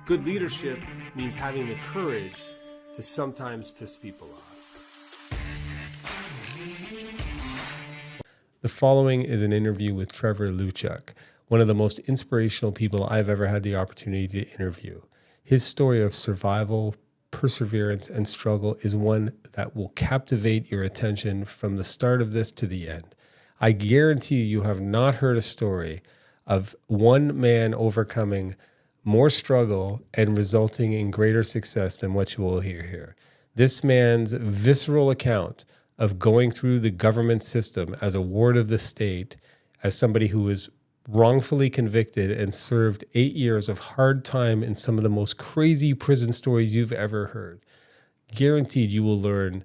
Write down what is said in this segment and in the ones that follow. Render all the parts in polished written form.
Good leadership means having the courage to sometimes piss people off. The following is an interview with Trevor Luchuk, one of the most inspirational people I've ever had the opportunity to interview. His story of survival, perseverance, and struggle is one that will captivate your attention from the start of this to the end. I guarantee you have not heard a story of one man overcoming more struggle and resulting in greater success than what you will hear here. This man's visceral account of going through the government system as a ward of the state, as somebody who was wrongfully convicted and served 8 years of hard time in some of the most crazy prison stories you've ever heard. Guaranteed you will learn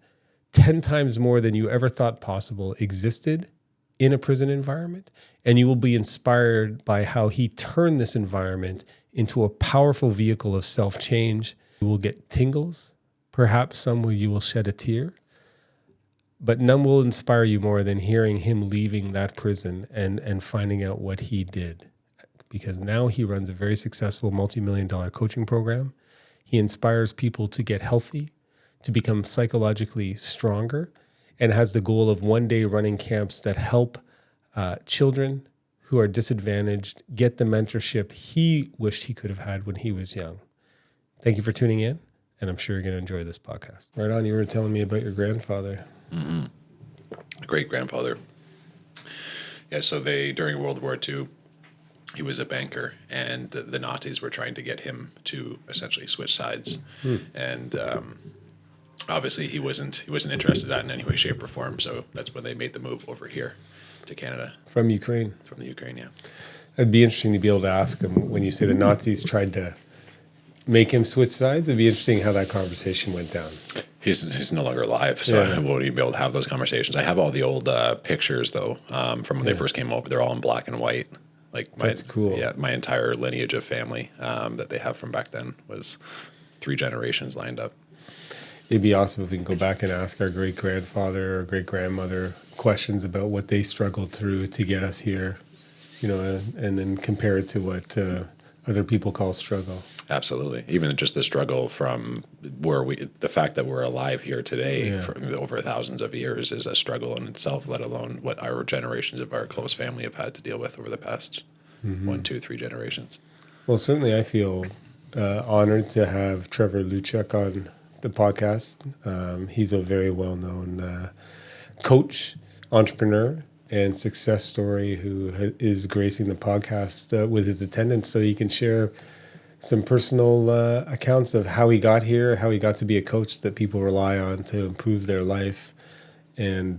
10 times more than you ever thought possible existed in a prison environment, and you will be inspired by how he turned this environment into a powerful vehicle of self-change. You will get tingles, perhaps some where you will shed a tear, but none will inspire you more than hearing him leaving that prison and finding out what he did. Because now he runs a very successful multi-million-dollar coaching program. He inspires people to get healthy, to become psychologically stronger, and has the goal of one day running camps that help children who are disadvantaged get the mentorship he wished he could have had when he was young. Thank you for tuning in, and I'm sure you're going to enjoy this podcast. Right on, you were telling me about your grandfather. Mm-hmm. Great-grandfather. Yeah, so during World War II, he was a banker, and the Nazis were trying to get him to essentially switch sides. And obviously he wasn't interested in that in any way, shape, or form, so that's when they made the move over here to Canada. From Ukraine? From the Ukraine, yeah. It'd be interesting to be able to ask him, when you say the Nazis tried to make him switch sides, it'd be interesting how that conversation went down. He's no longer alive, so I won't even be able to have those conversations. I have all the old pictures, though, from when they first came over. They're all in black and white. That's cool. Yeah, my entire lineage of family that they have from back then was 3 generations lined up. It'd be awesome if we can go back and ask our great-grandfather or great-grandmother questions about what they struggled through to get us here, and then compare it to what other people call struggle. Absolutely. Even just the struggle from the fact that we're alive here today for over thousands of years is a struggle in itself, let alone what our generations of our close family have had to deal with over the past 1, 2, 3 generations. Well, certainly I feel honored to have Trevor Luchuk on the podcast. He's a very well-known coach, entrepreneur, and success story who is gracing the podcast with his attendance, so he can share some personal accounts of how he got here, how he got to be a coach that people rely on to improve their life. And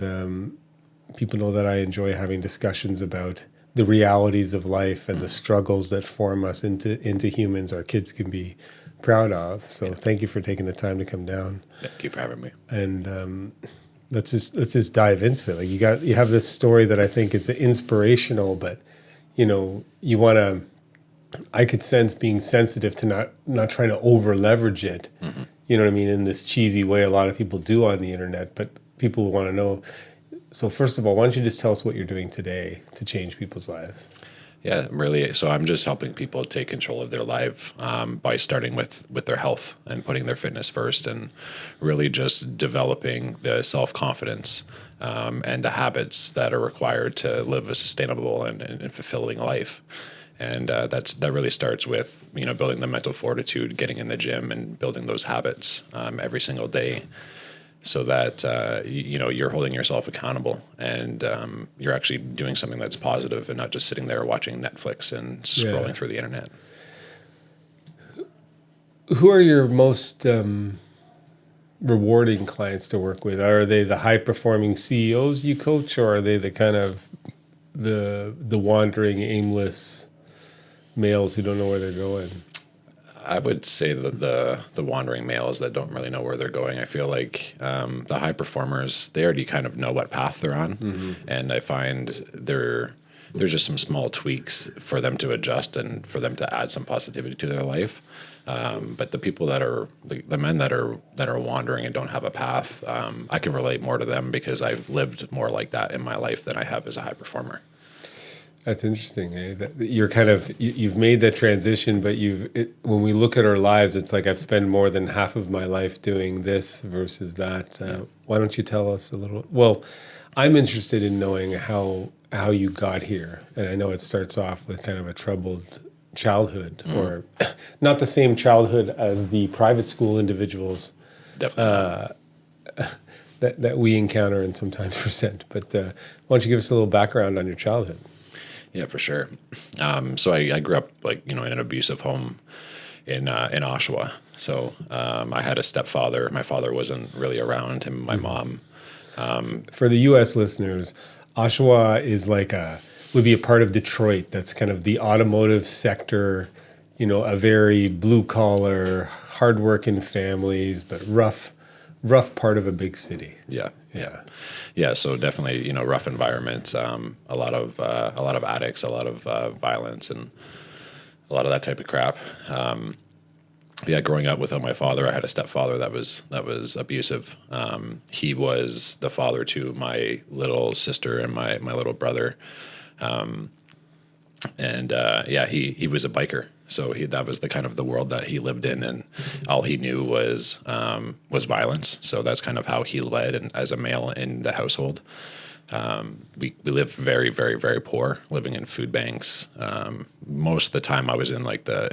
people know that I enjoy having discussions about the realities of life and the struggles that form us into humans our kids can be proud of. So thank you for taking the time to come down. Thank you for having me. And let's just dive into it. Like you have this story that I think is inspirational, but you want to. I could sense being sensitive to not trying to over leverage it. Mm-hmm. You know what I mean? In this cheesy way a lot of people do on the internet, but people want to know. So first of all, why don't you just tell us what you're doing today to change people's lives? Yeah, really. So I'm just helping people take control of their life by starting with their health and putting their fitness first, and really just developing the self-confidence and the habits that are required to live a sustainable and fulfilling life. And that really starts with building the mental fortitude, getting in the gym, and building those habits every single day, so that you're holding yourself accountable and you're actually doing something that's positive and not just sitting there watching Netflix and scrolling through the internet. Who are your most rewarding clients to work with? Are they the high-performing CEOs you coach, or are they the kind of the wandering, aimless males who don't know where they're going? I would say that the wandering males that don't really know where they're going. I feel like the high performers, they already kind of know what path they're on, and I find there's just some small tweaks for them to adjust and for them to add some positivity to their life. But the people that are the men that are wandering and don't have a path, I can relate more to them because I've lived more like that in my life than I have as a high performer. That's interesting. That you're kind of you've made that transition, but when we look at our lives, it's like I've spent more than half of my life doing this versus that. Why don't you tell us a little? Well, I'm interested in knowing how you got here, and I know it starts off with kind of a troubled childhood, or not the same childhood as the private school individuals Definitely. that we encounter and sometimes present. But why don't you give us a little background on your childhood? Yeah, for sure. So I grew up in an abusive home in Oshawa. So I had a stepfather. My father wasn't really around, and my mom. For the U.S. listeners, Oshawa is would be a part of Detroit. That's kind of the automotive sector. A very blue collar, hardworking families, but rough part of a big city. Yeah. So definitely, rough environments. A lot of addicts, a lot of violence, and a lot of that type of crap. Growing up without my father, I had a stepfather that was abusive. He was the father to my little sister and my little brother. He was a biker. So that was the kind of the world that he lived in, and all he knew was violence. So that's kind of how he led, and as a male in the household. We lived very, very, very poor, living in food banks. Most of the time I was in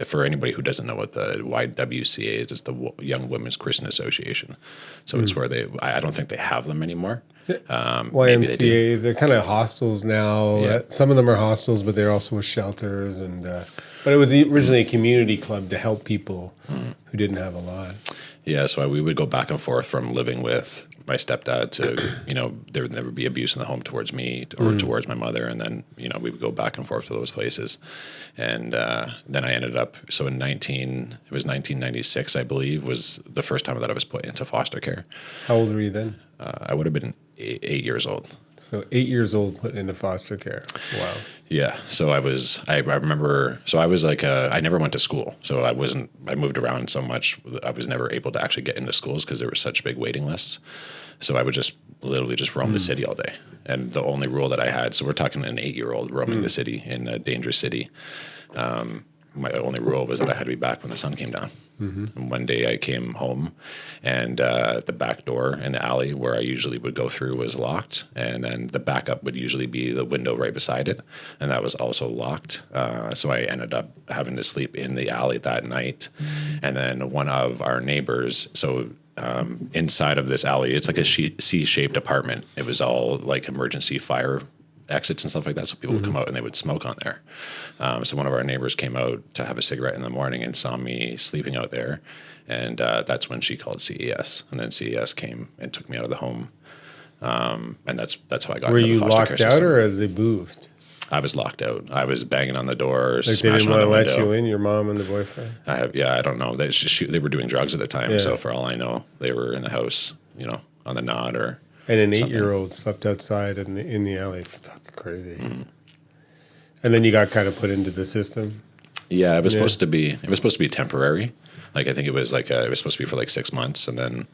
for anybody who doesn't know what the YWCA is, it's the Young Women's Christian Association. So it's where I don't think they have them anymore. YMCA's, they're kind of hostels now. Yeah. Some of them are hostels, but they're also shelters. But it was originally a community club to help people who didn't have a lot. Yeah, so we would go back and forth from living with my stepdad to, there would never be abuse in the home towards me or towards my mother. And then, we would go back and forth to those places. And then I ended up, it was 1996, I believe, was the first time that I was put into foster care. How old were you then? I would have been 8 years old. So 8 years old, put into foster care. Wow. Yeah. So I remember, I never went to school. So I moved around so much. I was never able to actually get into schools because there were such big waiting lists. So I would literally just roam the city all day. And the only rule that I had, so we're talking an 8-year-old roaming the city in a dangerous city. My only rule was that I had to be back when the sun came down. And one day I came home, and the back door in the alley where I usually would go through was locked, and then the backup would usually be the window right beside it, and that was also locked. So I ended up having to sleep in the alley that night. And then one of our neighbors, inside of this alley, it's like a C-shaped apartment. It was all like emergency fire exits and stuff like that, so people would come out and they would smoke on there. So one of our neighbors came out to have a cigarette in the morning and saw me sleeping out there, and that's when she called CES, and then CES came and took me out of the home, and that's how I got Were into the you foster care locked system. out, or they moved? I was locked out. I was banging on the doors, Like they didn't smashing on want the to let window. you in, your mom and the boyfriend? I don't know. They were doing drugs at the time, Yeah. so for all I know, they were in the house, on the nod or. And an something. 8-year-old slept outside in the alley. Fucking crazy. And then you got kind of put into the system. Yeah, it was supposed to be temporary. I think it was it was supposed to be for 6 months, and then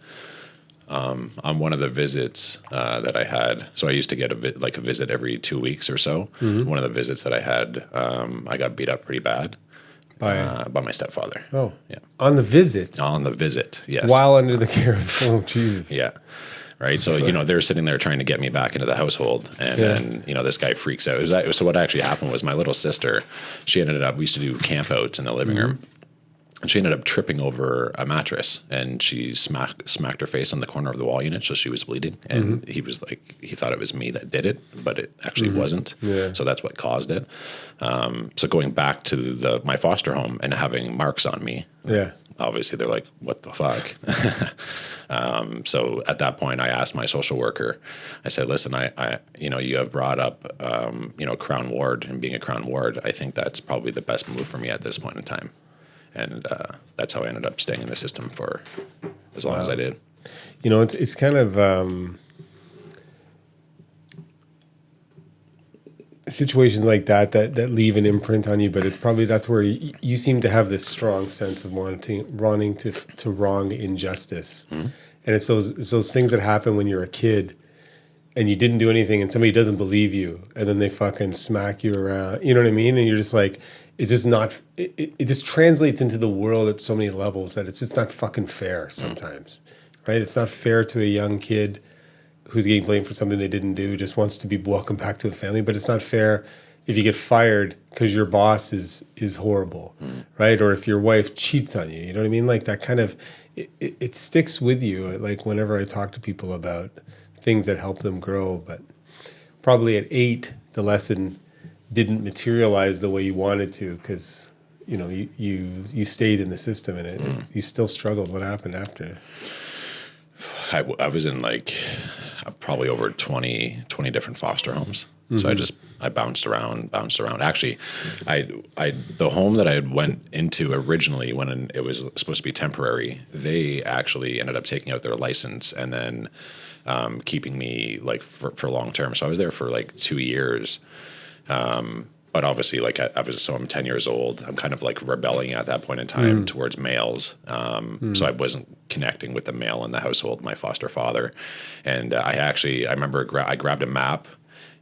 on one of the visits that I had, so I used to get a visit every 2 weeks or so. One of the visits that I had, I got beat up pretty bad by my stepfather. Oh, yeah, on the visit. on the visit, yes, While under the care of Jesus. yeah. Right. So, they're sitting there trying to get me back into the household. And then, this guy freaks out. So what actually happened was my little sister, we used to do camp outs in the living room. And she ended up tripping over a mattress, and she smacked her face on the corner of the wall unit. So she was bleeding. And he thought it was me that did it, but it actually wasn't. Yeah. So that's what caused it. So going back to my foster home and having marks on me. Yeah. Obviously they're like, what the fuck? So at that point I asked my social worker, I said, listen, you have brought up, Crown Ward, and being a Crown Ward, I think that's probably the best move for me at this point in time. And that's how I ended up staying in the system for as long as I did. It's kind of situations like that leave an imprint on you, but it's probably that's where you seem to have this strong sense of wanting to wrong injustice. And it's those things that happen when you're a kid, and you didn't do anything and somebody doesn't believe you and then they fucking smack you around, you know what I mean? And you're just like, it's just not, it just translates into the world at so many levels that it's just not fucking fair sometimes, right? It's not fair to a young kid who's getting blamed for something they didn't do, just wants to be welcomed back to a family, but it's not fair if you get fired because your boss is horrible, right? Or if your wife cheats on you, you know what I mean? Like that kind of, it sticks with you. Like whenever I talk to people about things that help them grow, but probably at 8, the lesson didn't materialize the way you wanted to because, you know, you stayed in the system and you still struggled. What happened after? I was in like probably over 20 different foster homes. So I bounced around. Actually, the home that I went into originally when it was supposed to be temporary, they actually ended up taking out their license and then keeping me like for long term. So I was there for like 2 years. But obviously, like I'm 10 years old. I'm kind of like rebelling at that point in time towards males. So I wasn't connecting with the male in the household, my foster father. And I remember I grabbed a map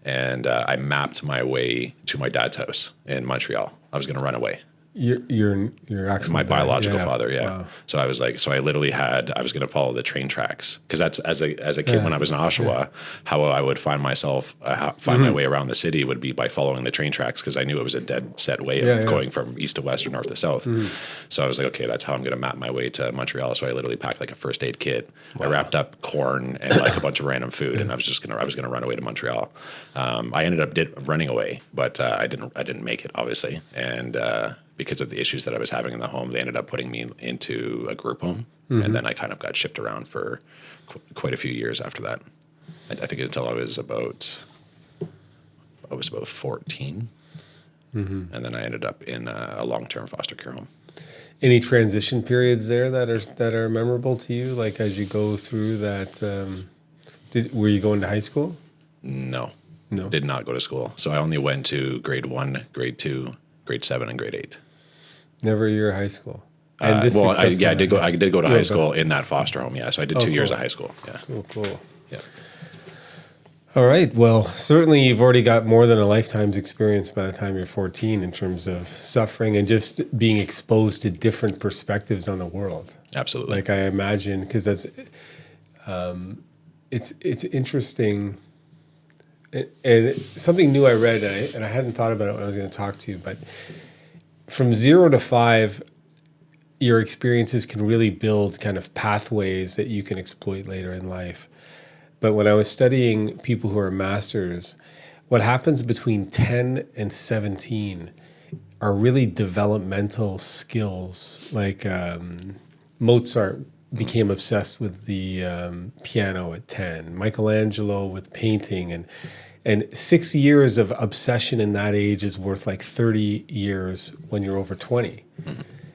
and I mapped my way to my dad's house in Montreal. I was going to run away. Your actual My biological dad. father, yeah. Wow. So I was like, I literally I was going to follow the train tracks because that's as a kid when I was in Oshawa, how I would find myself my way around the city would be by following the train tracks because I knew it was a dead set way of going from east to west or north to south. So I was like, okay, that's how I'm going to map my way to Montreal. So I literally packed like a first aid kit. Wow. I wrapped up corn and like a bunch of random food, and I was gonna run away to Montreal. I ended up running away, but I didn't make it obviously, and because of the issues that I was having in the home, they ended up putting me into a group home. And then I kind of got shipped around for quite a few years after that. I think until I was about 14. And then I ended up in a long-term foster care home. Any transition periods there that are memorable to you? Like as you go through that, were you going to high school? No, did not go to school. So I only went to grade 1, grade 2, grade 7, and grade 8. Never your high school. I did go to high school in that foster home. Yeah, so I did 2 years of high school. Yeah, cool. Yeah. All right. Well, certainly you've already got more than a lifetime's experience by the time you're 14 in terms of suffering and just being exposed to different perspectives on the world. Absolutely. Like I imagine, because that's it's interesting. And something new I read, and I hadn't thought about it when I was going to talk to you, but from 0 to 5, your experiences can really build kind of pathways that you can exploit later in life. But when I was studying people who are masters, what happens between 10 and 17 are really developmental skills. Like Mozart became obsessed with the piano at 10, Michelangelo with painting, and 6 years of obsession in that age is worth like 30 years when you're over 20.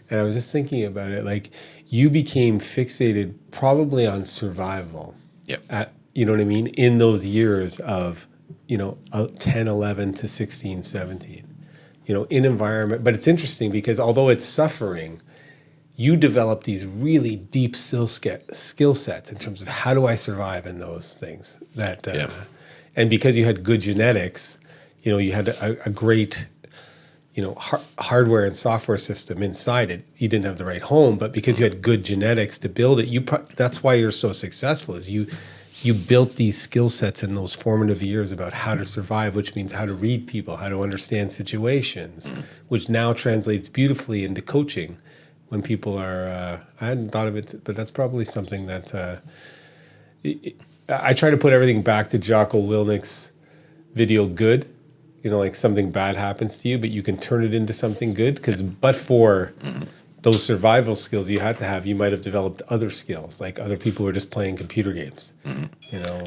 And I was just thinking about it, like you became fixated probably on survival. Yep. You know what I mean? In those years of, 10, 11 to 16, 17, in environment. But it's interesting because although it's suffering, you develop these really deep skill sets in terms of how do I survive in those things that, and because you had good genetics, you had a great, hardware and software system inside it. You didn't have the right home, but because you had good genetics to build it, that's why you're so successful is you built these skill sets in those formative years about how to survive, which means how to read people, how to understand situations, which now translates beautifully into coaching when people are, I hadn't thought of it, but that's probably something that I try to put everything back to Jocko Willnick's video Good, like something bad happens to you, but you can turn it into something good but for those survival skills you had to have, you might have developed other skills, like other people who are just playing computer games.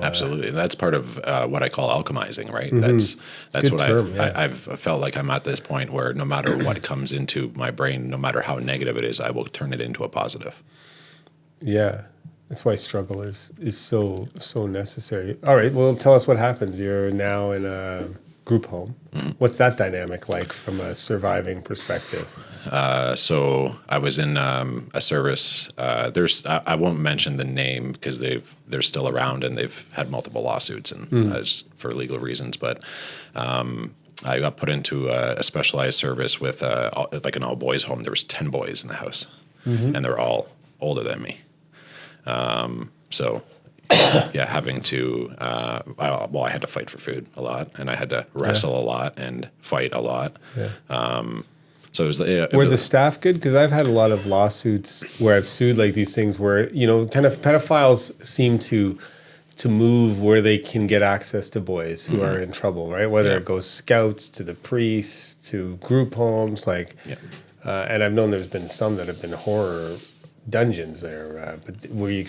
Absolutely. That's part of what I call alchemizing, right? That's good what term, I've felt like I'm at this point where no matter what comes into my brain, no matter how negative it is, I will turn it into a positive. Yeah. That's why struggle is so necessary. All right. Well, tell us what happens. You're now in group home. What's that dynamic like from a surviving perspective? So I was in a service. I won't mention the name because they're still around and they've had multiple lawsuits and just for legal reasons. But I got put into a specialized service with like an all boys home. There was 10 boys in the house, and they're all older than me. So yeah, having to I had to fight for food a lot, and I had to wrestle a lot and fight a lot. So it was Were the staff good? Because I've had a lot of lawsuits where I've sued like these things where, kind of pedophiles seem to move where they can get access to boys who are in trouble, right? Whether it goes scouts to the priests to group homes, and I've known there's been some that have been horror dungeons there. But were you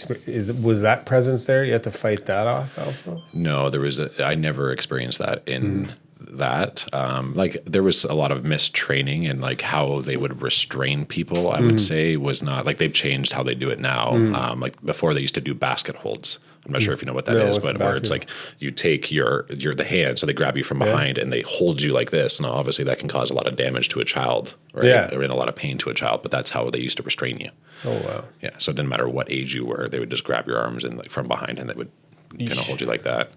was that presence there? You had to fight that off also? No, I never experienced that in that. Like there was a lot of mistraining and like how they would restrain people, I would say was not like they've changed how they do it now. Like before they used to do basket holds. I'm not sure if you know what that is, but where it's like you take the hand, so they grab you from behind and they hold you like this. And obviously that can cause a lot of damage to a child, right? Or in a lot of pain to a child, but that's how they used to restrain you. Oh, wow. Yeah. So it didn't matter what age you were, they would just grab your arms and like from behind and they would kind of hold you like that.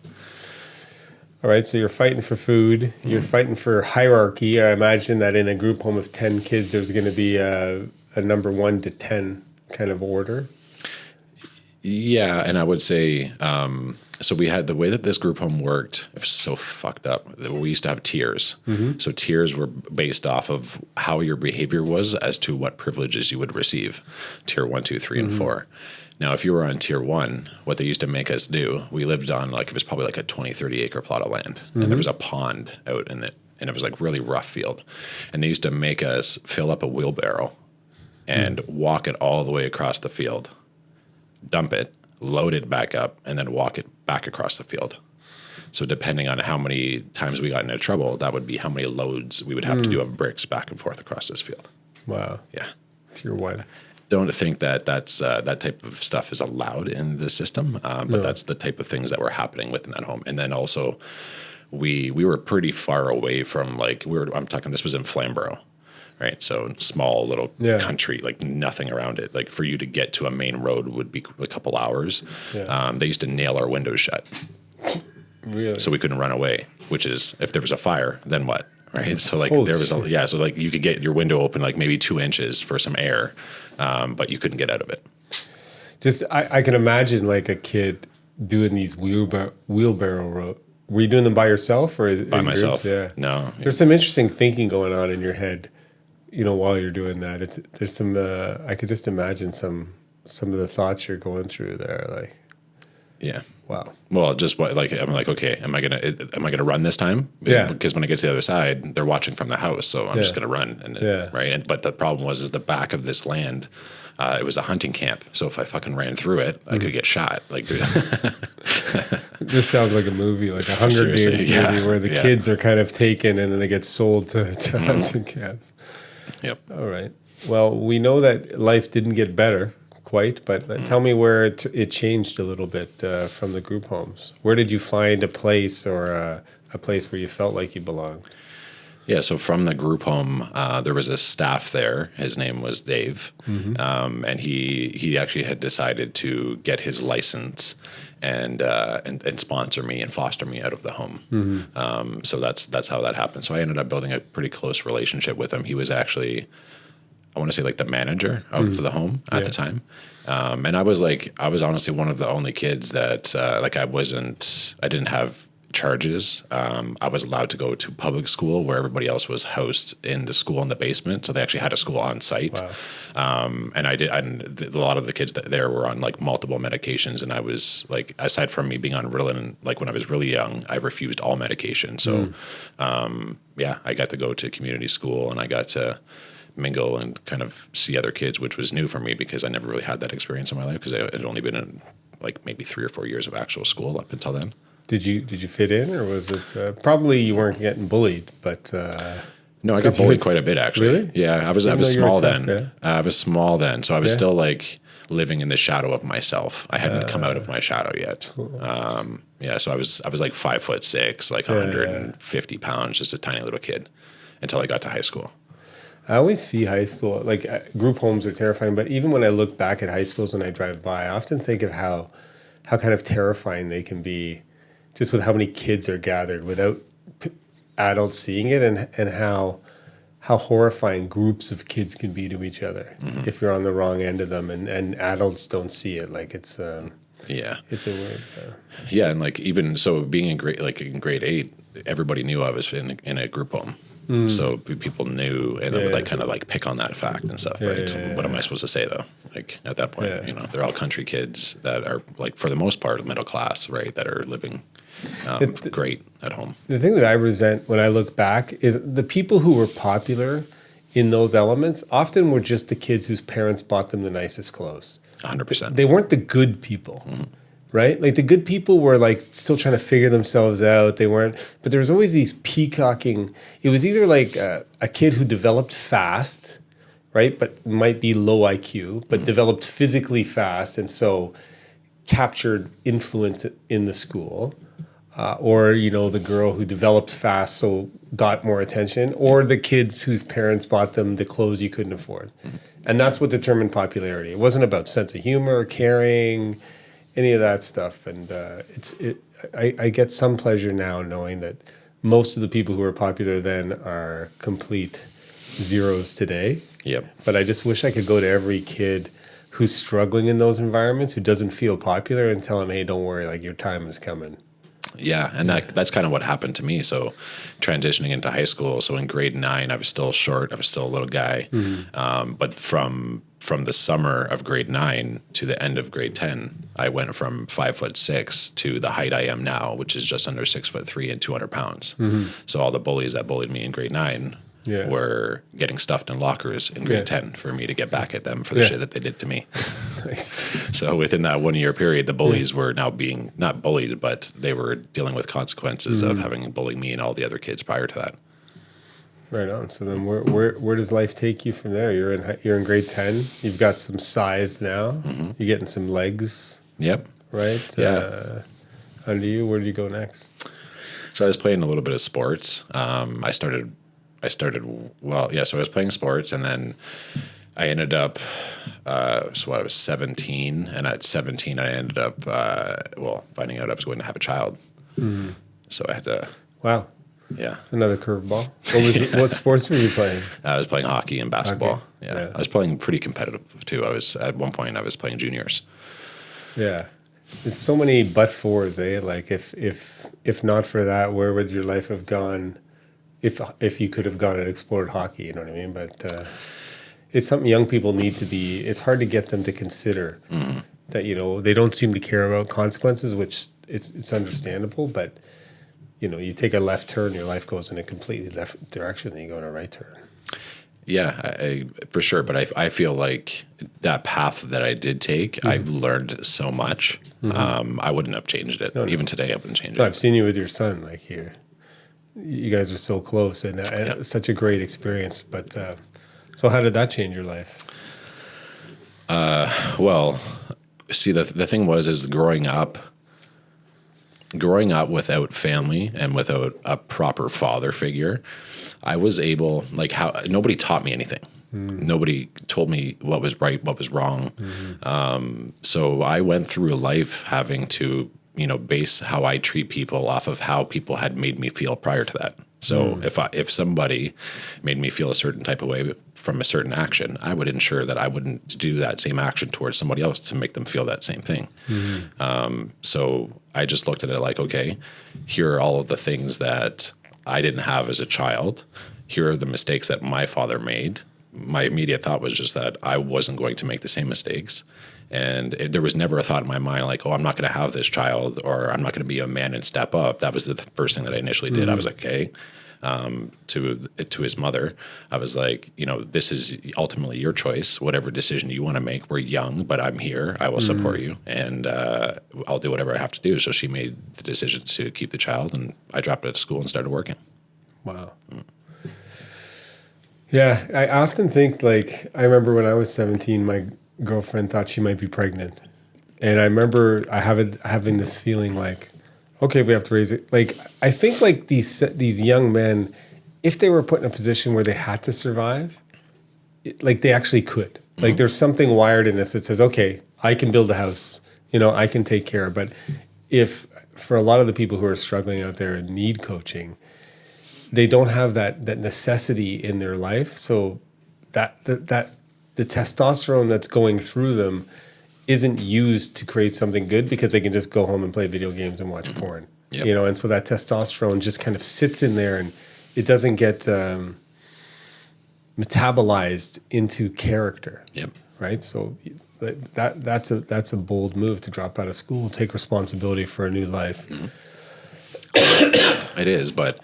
All right, so you're fighting for food. You're fighting for hierarchy. I imagine that in a group home of 10 kids, there's going to be a number 1 to 10 kind of order. Yeah, and I would say, so we had the way that this group home worked, it was so fucked up. We used to have tiers. So tiers were based off of how your behavior was as to what privileges you would receive. Tier 1, 2, 3, and 4. Now, if you were on tier 1, what they used to make us do, we lived on like, it was probably like a 20, 30 acre plot of land. And there was a pond out in it. And it was like really rough field. And they used to make us fill up a wheelbarrow and walk it all the way across the field, dump it, load it back up, and then walk it back across the field. So depending on how many times we got into trouble, that would be how many loads we would have to do of bricks back and forth across this field. Wow. Yeah. Tier 1. Don't think that that type of stuff is allowed in the system, but that's the type of things that were happening within that home. And then also, we were pretty far away from I'm talking. This was in Flamborough, right? So small little country, like nothing around it. Like for you to get to a main road would be a couple hours. Yeah. They used to nail our windows shut, really, so we couldn't run away. Which is, if there was a fire, then what? Right. So like so like you could get your window open like maybe 2 inches for some air, but you couldn't get out of it. Just I can imagine like a kid doing these wheelbarrow road. Were you doing them by yourself or by myself? Yeah. No. There's some interesting thinking going on in your head, while you're doing that. There's some I could just imagine some of the thoughts you're going through there, like. Yeah. Wow. Well, just I'm like, okay, am I gonna run this time? Yeah. Because when I get to the other side, they're watching from the house, so I'm just gonna run. Right. But the problem was the back of this land. It was a hunting camp, so if I fucking ran through it, I could get shot. Like, this sounds like a movie, like a Hunger Games movie, where the kids are kind of taken and then they get sold to hunting camps. Yep. All right. Well, we know that life didn't get better. Quite, but tell me where it changed a little bit from the group homes. Where did you find a place or a place where you felt like you belonged? Yeah, so from the group home, there was a staff there. His name was Dave, and he actually had decided to get his license and sponsor me and foster me out of the home. So that's how that happened. So I ended up building a pretty close relationship with him. He was actually, I want to say, like the manager of the home at the time. And I was honestly one of the only kids that I didn't have charges. I was allowed to go to public school where everybody else was housed in the school in the basement. So they actually had a school on site. Wow. And a lot of the kids that there were on like multiple medications. And I was like, aside from me being on Ritalin, like when I was really young, I refused all medication. So, I got to go to community school and I got to mingle and kind of see other kids, which was new for me because I never really had that experience in my life because I had only been in like maybe 3 or 4 years of actual school up until then. Did you fit in, or was it probably you weren't getting bullied? But no, I got bullied quite a bit actually. Really? Yeah, I was small then. I was small then, so I was still like living in the shadow of myself. I hadn't come out of my shadow yet. So I was like 5'6", like 150 pounds, just a tiny little kid, until I got to high school. I always see high school, like group homes are terrifying, but even when I look back at high schools when I drive by, I often think of how kind of terrifying they can be, just with how many kids are gathered without adults seeing it, and how horrifying groups of kids can be to each other if you're on the wrong end of them, and adults don't see it. Like it's a weird. And like even so, being in grade 8, everybody knew I was in a group home. So people knew, and they would like kind of like pick on that fact and stuff, right? What am I supposed to say though? Like at that point, they're all country kids that are like for the most part middle class, right? That are living great at home. The thing that I resent when I look back is the people who were popular in those elements often were just the kids whose parents bought them the nicest clothes. 100%. They weren't the good people. Right? Like the good people were like still trying to figure themselves out. They weren't, but there was always these peacocking. It was either like a kid who developed fast, right? But might be low IQ, but developed physically fast. And so captured influence in the school. Or, the girl who developed fast, so got more attention, or the kids whose parents bought them the clothes you couldn't afford. And that's what determined popularity. It wasn't about sense of humor, caring, any of that stuff. And I get some pleasure now knowing that most of the people who were popular then are complete zeros today. Yep. But I just wish I could go to every kid who's struggling in those environments, who doesn't feel popular, and tell them, hey, don't worry, like your time is coming. Yeah, and that's kind of what happened to me. So transitioning into high school, so in grade 9, I was still short. I was still a little guy. But from the summer of grade 9 to the end of grade 10, I went from 5'6" to the height I am now, which is just under 6'3" and 200 pounds. So all the bullies that bullied me in grade 9 were getting stuffed in lockers in grade 10 for me to get back at them for the shit that they did to me. Nice. So within that 1 year period, the bullies were now being not bullied, but they were dealing with consequences of having bullied me and all the other kids prior to that. Right on. So then where does life take you from there? You're in grade 10. You've got some size now. You're getting some legs. Yep. Right? Yeah. Under you, where do you go next? So I was playing a little bit of sports. I started well, so I was playing sports, and then I ended up, I was 17, and at 17 I ended up, finding out I was going to have a child. So I had to. Wow. Yeah. Another curveball. What sports were you playing? I was playing hockey and basketball. Hockey. Yeah. I was playing pretty competitive too. At one point I was playing juniors. Yeah. There's so many but-fors, eh? Like if not for that, where would your life have gone if you could have gone and explored hockey, you know what I mean? But it's something young people need to be, it's hard to get them to consider that, they don't seem to care about consequences, which it's understandable, but you take a left turn, your life goes in a completely left direction, then you go in a right turn. Yeah, I for sure. But I feel like that path that I did take, I've learned so much. I wouldn't have changed it. No. Even today, I wouldn't change it. I've seen you with your son, like here. You guys are so close, and it's such a great experience. But so how did that change your life? Well, see, the thing is growing up without family and without a proper father figure, I was able, nobody taught me anything. Nobody told me what was right, what was wrong. So I went through life having to, base how I treat people off of how people had made me feel prior to that. So if somebody made me feel a certain type of way from a certain action, I would ensure that I wouldn't do that same action towards somebody else to make them feel that same thing. So I just looked at it like, okay, here are all of the things that I didn't have as a child. Here are the mistakes that my father made. My immediate thought was just that I wasn't going to make the same mistakes. And there was never a thought in my mind like, oh, I'm not going to have this child, or I'm not going to be a man and step up. That was the first thing that I initially did. I was like, okay. To his mother, I was like, this is ultimately your choice. Whatever decision you want to make, we're young, but I'm here. I will support you, and I'll do whatever I have to do. So she made the decision to keep the child, and I dropped out of school and started working. Wow. Yeah, I often think, I remember when I was 17, girlfriend thought she might be pregnant. And I remember having this feeling like, okay, we have to raise it. Like, I think like these young men, if they were put in a position where they had to survive, like they actually could. Like there's something wired in us that says, okay, I can build a house, I can take care. But if for a lot of the people who are struggling out there and need coaching, they don't have that necessity in their life. So that the testosterone that's going through them isn't used to create something good because they can just go home and play video games and watch porn. Yep. And so that testosterone just kind of sits in there and it doesn't get metabolized into character. Yep. Right. So that's a bold move to drop out of school, take responsibility for a new life. It is, but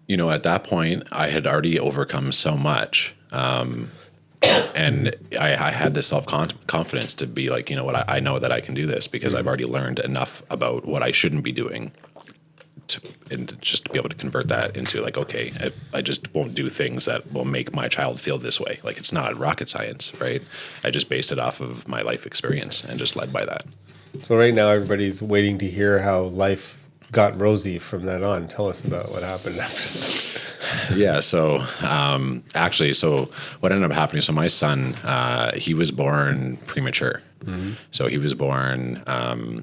at that point, I had already overcome so much. And I had this self-confidence to be like, you know what, I know that I can do this because I've already learned enough about what I shouldn't be doing and just to be able to convert that into like, okay, I just won't do things that will make my child feel this way. Like it's not rocket science, right? I just based it off of my life experience and just led by that. So right now everybody's waiting to hear how life got rosy from that on. Tell us about what happened after that. Yeah. So so what ended up happening, so my son, he was born premature. Mm-hmm. So he was born,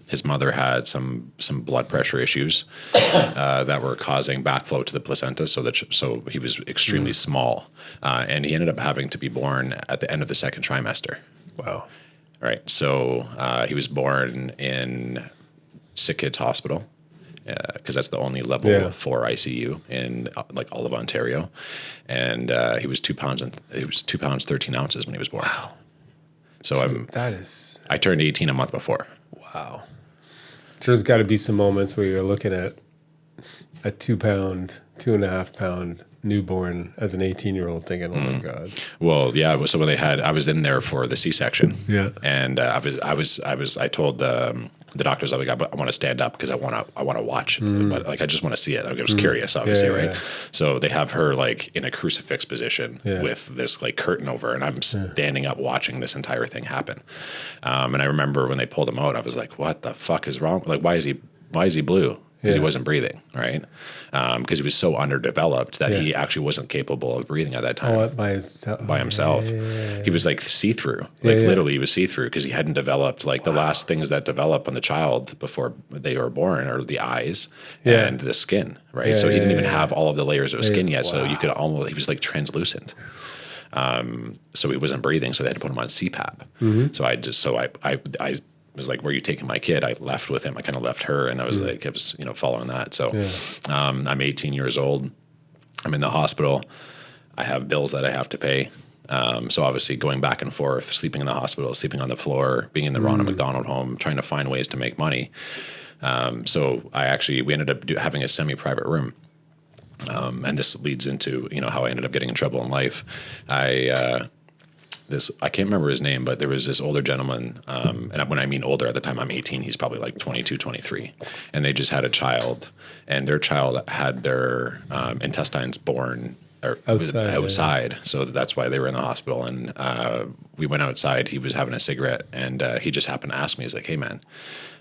his mother had some blood pressure issues that were causing backflow to the placenta. So he was extremely small. And he ended up having to be born at the end of the second trimester. Wow. Right. So he was born in Sick Kids Hospital. Because that's the only level 4 ICU in like all of Ontario, and he was 2 pounds 13 ounces when he was born. Wow! So I turned 18 a month before. Wow! There's got to be some moments where you're looking at a 2 pound, 2.5 pound newborn as an 18-year-old, thinking, "Oh my God." Well, yeah. So when I was in there for the C-section. Yeah. And I told the doctors, I was like, I want to stand up because I want to watch. But, like I just want to see it. I was curious, obviously, right? Yeah. So they have her like in a crucifix position with this like curtain over, and I'm standing up watching this entire thing happen. And I remember when they pulled him out, I was like, "What the fuck is wrong? Like, why is he blue?" Because he wasn't breathing, right? Because he was so underdeveloped that he actually wasn't capable of breathing at that time. Oh, by himself. Yeah. He was like see-through. Literally he was see-through because he hadn't developed like the last things that develop on the child before they were born are the eyes and the skin, right? Yeah, so he didn't even have all of the layers of skin yet. Wow. So you could he was like translucent. So he wasn't breathing, so they had to put him on CPAP. Mm-hmm. I was like, "Where are you taking my kid?" I left with him. I kind of left her, and I was like, I was, following that. So I'm 18 years old. I'm in the hospital. I have bills that I have to pay. So obviously going back and forth, sleeping in the hospital, sleeping on the floor, being in the Ronald McDonald home, trying to find ways to make money. So we ended up having a semi-private room. And this leads into, how I ended up getting in trouble in life. I can't remember his name, but there was this older gentleman, and when I mean older, at the time I'm 18, he's probably like 22, 23, and they just had a child, and their child had their intestines born outside. So that's why they were in the hospital, and we went outside. He was having a cigarette, and he just happened to ask me, he's like, "Hey man,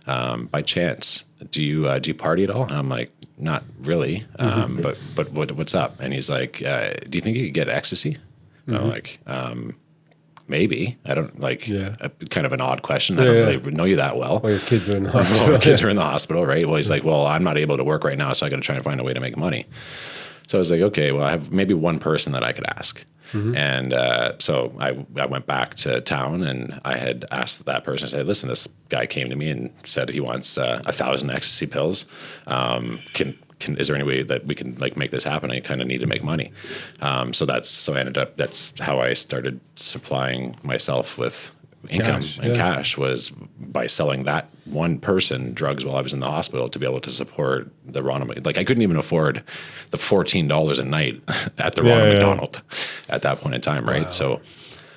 by chance, do you party at all?" And I'm like, "Not really, but what's up?" And he's like, "Do you think you could get ecstasy?" And I'm like, maybe. I don't kind of an odd question. I don't really know you that well. Well, your kids are in the hospital. Kids are in the hospital, right? Well, he's like, "Well, I'm not able to work right now, so I got to try and find a way to make money." So I was like, "Okay, well, I have maybe one person that I could ask." Mm-hmm. And so I went back to town, and I had asked that person, I said, "Listen, this guy came to me and said he wants 1,000 ecstasy pills. Is there any way that we can like make this happen? I kind of need to make money." That's how I started supplying myself with income and cash, was by selling that one person drugs while I was in the hospital to be able to support the Ronald. Like I couldn't even afford the $14 a night at the Ronald McDonald at that point in time. Right. Wow. So,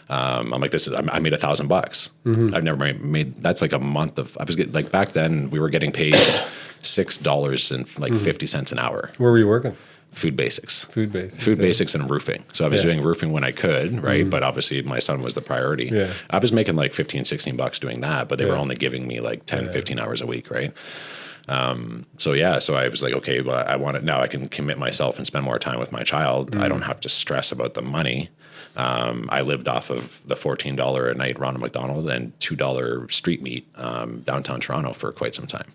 I'm like, I made $1,000. Mm-hmm. I've never made, that's like a month of, I was getting back then we were getting paid $6 and like 50 cents an hour. Where were you working? food basics. Food Basics and roofing. So I was doing roofing when I could, right? But obviously my son was the priority. Yeah. I was making like 15, 16 bucks doing that, but they were Yeah. only giving me like 10, 15 hours a week, right? So I was like, okay, well, I want it now. I can commit myself and spend more time with my child. I don't have to stress about the money. I lived off of the $14 a night Ronald McDonald and $2 street meat downtown Toronto for quite some time.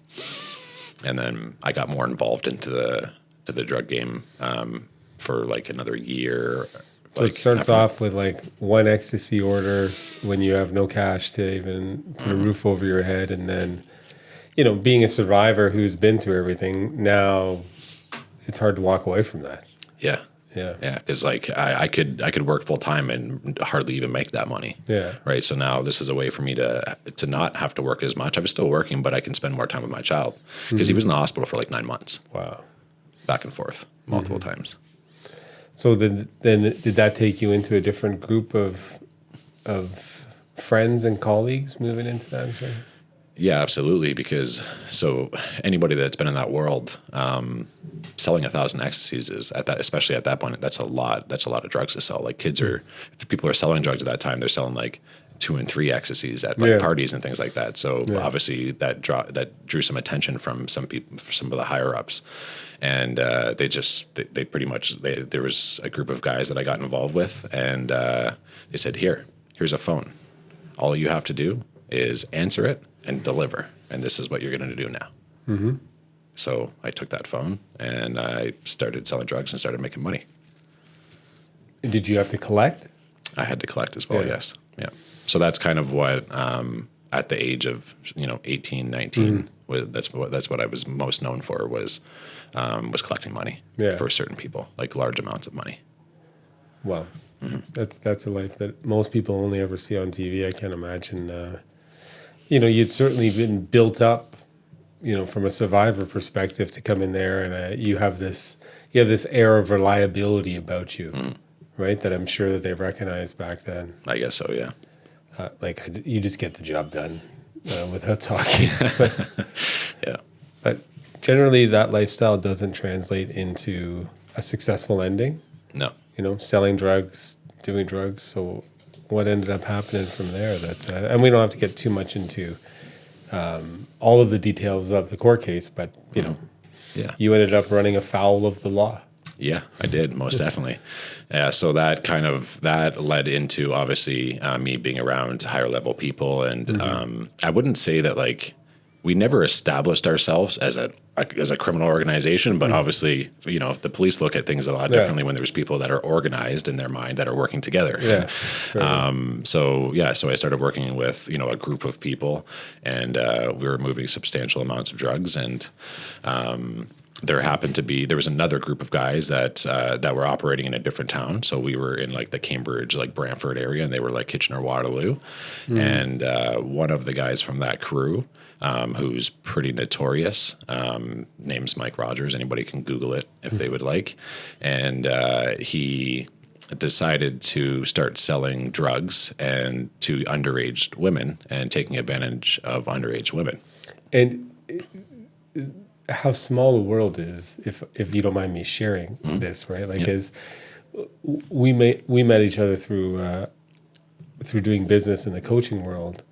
And then I got more involved into the drug game for like another year. So it starts off with like one ecstasy order when you have no cash to even put a roof over your head. And then, being a survivor who's been through everything, now it's hard to walk away from that. Yeah. Yeah. Yeah. Cause like I could work full time and hardly even make that money. Yeah. Right. So now this is a way for me to not have to work as much. I was still working, but I can spend more time with my child because he was in the hospital for like 9 months. Wow. Back and forth multiple times. So then did that take you into a different group of friends and colleagues moving into that? Sure? Yeah, absolutely. Because so anybody that's been in that world, selling 1,000 ecstasies is especially at that point, that's a lot of drugs to sell. Like if people are selling drugs at that time, they're selling like 2 and 3 ecstasies at like parties and things like that. So obviously that drew some attention from some people, some of the higher ups. And they pretty much, there was a group of guys that I got involved with, and they said, here's a phone. All you have to do is answer it and deliver. And this is what you're going to do now. Mm-hmm. So I took that phone and I started selling drugs and started making money. Did you have to collect? I had to collect as well, yes. Yeah. So that's kind of what, at the age of 18, 19, that's what I was most known for was collecting money for certain people, like large amounts of money. Wow, that's a life that most people only ever see on TV. I can't imagine. You'd certainly been built up, from a survivor perspective to come in there, and you have this air of reliability about you, right? That I'm sure that they recognized back then. I guess so, yeah. You just get the job done without talking. Yeah. But generally, that lifestyle doesn't translate into a successful ending. No. Selling drugs, doing drugs. So what ended up happening from there? And we don't have to get too much into all of the details of the court case, but, you ended up running afoul of the law. Yeah, I did, most definitely. Yeah, so that led into obviously me being around higher level people, and I wouldn't say that like we never established ourselves as a criminal organization, but obviously the police look at things a lot differently when there's people that are organized in their mind that are working together. Yeah. So I started working with a group of people, and we were moving substantial amounts of drugs, and there was another group of guys that were operating in a different town. So we were in like the Cambridge, like Brantford area, and they were like Kitchener-Waterloo. And one of the guys from that crew, who's pretty notorious, name's Mike Rogers. Anybody can Google it if they would like. And he decided to start selling drugs and to underage women and taking advantage of underage women. And how small the world is, if you don't mind me sharing this, right? Like, is we met each other through doing business in the coaching world,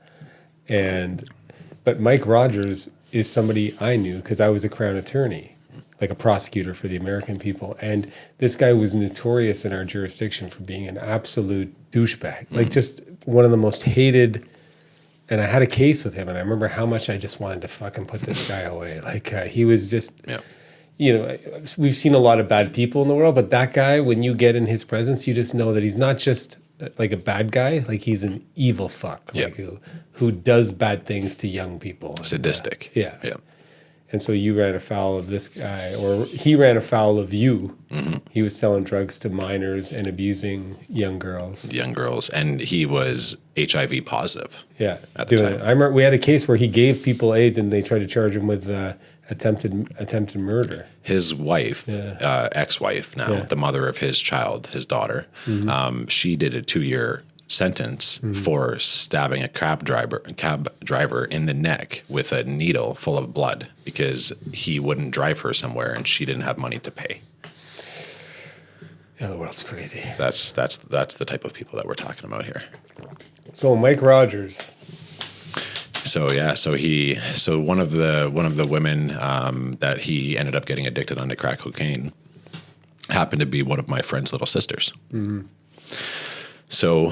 but Mike Rogers is somebody I knew because I was a Crown attorney, like a prosecutor for the American people, and this guy was notorious in our jurisdiction for being an absolute douchebag, like just one of the most hated. And I had a case with him, and I remember how much I just wanted to fucking put this guy away. Like, he was just, we've seen a lot of bad people in the world, but that guy, when you get in his presence, you just know that he's not just like a bad guy, like he's an evil fuck, like who does bad things to young people. Sadistic. Yeah. And so you ran afoul of this guy, or he ran afoul of you. Mm-hmm. He was selling drugs to minors and abusing young girls. And he was HIV positive. Yeah. At the time. I remember we had a case where he gave people AIDS and they tried to charge him with attempted murder. His wife, ex-wife now, the mother of his child, his daughter, she did a 2-year sentence for stabbing a cab driver in the neck with a needle full of blood because he wouldn't drive her somewhere and she didn't have money to pay. Yeah, the world's crazy. That's the type of people that we're talking about here. So Mike Rogers. So one of the women that he ended up getting addicted onto crack cocaine happened to be one of my friend's little sisters. Mm-hmm. So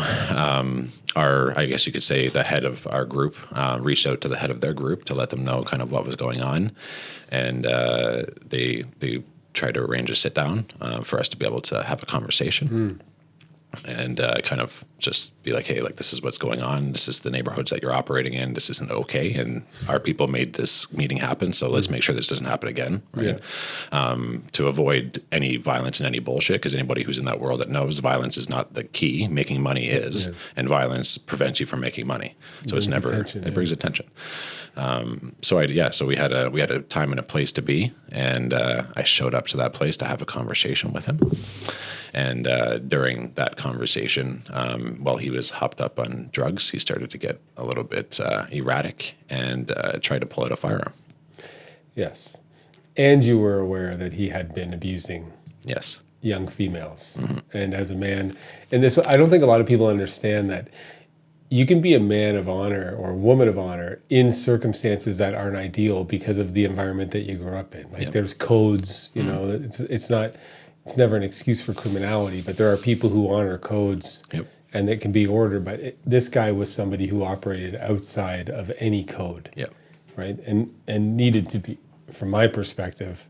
I guess you could say the head of our group reached out to the head of their group to let them know kind of what was going on, and they tried to arrange a sit down for us to be able to have a conversation. And kind of just be like, hey, like, this is what's going on. This is the neighborhoods that you're operating in. This isn't okay. And our people made this meeting happen. So let's make sure this doesn't happen again. Right. Yeah. To avoid any violence and any bullshit, because anybody who's in that world that knows violence is not the key. Making money is, and violence prevents you from making money. So it's never, it brings attention. So we had a time and a place to be. And I showed up to that place to have a conversation with him. And during that conversation, while he was hopped up on drugs, he started to get a little bit erratic and tried to pull out a firearm. Yes. And you were aware that he had been abusing young females. Mm-hmm. And as a man, and this, I don't think a lot of people understand that you can be a man of honor or a woman of honor in circumstances that aren't ideal because of the environment that you grew up in. Like there's codes, you know, it's never an excuse for criminality, but there are people who honor codes and that can be ordered. But this guy was somebody who operated outside of any code, right? And needed to be, from my perspective,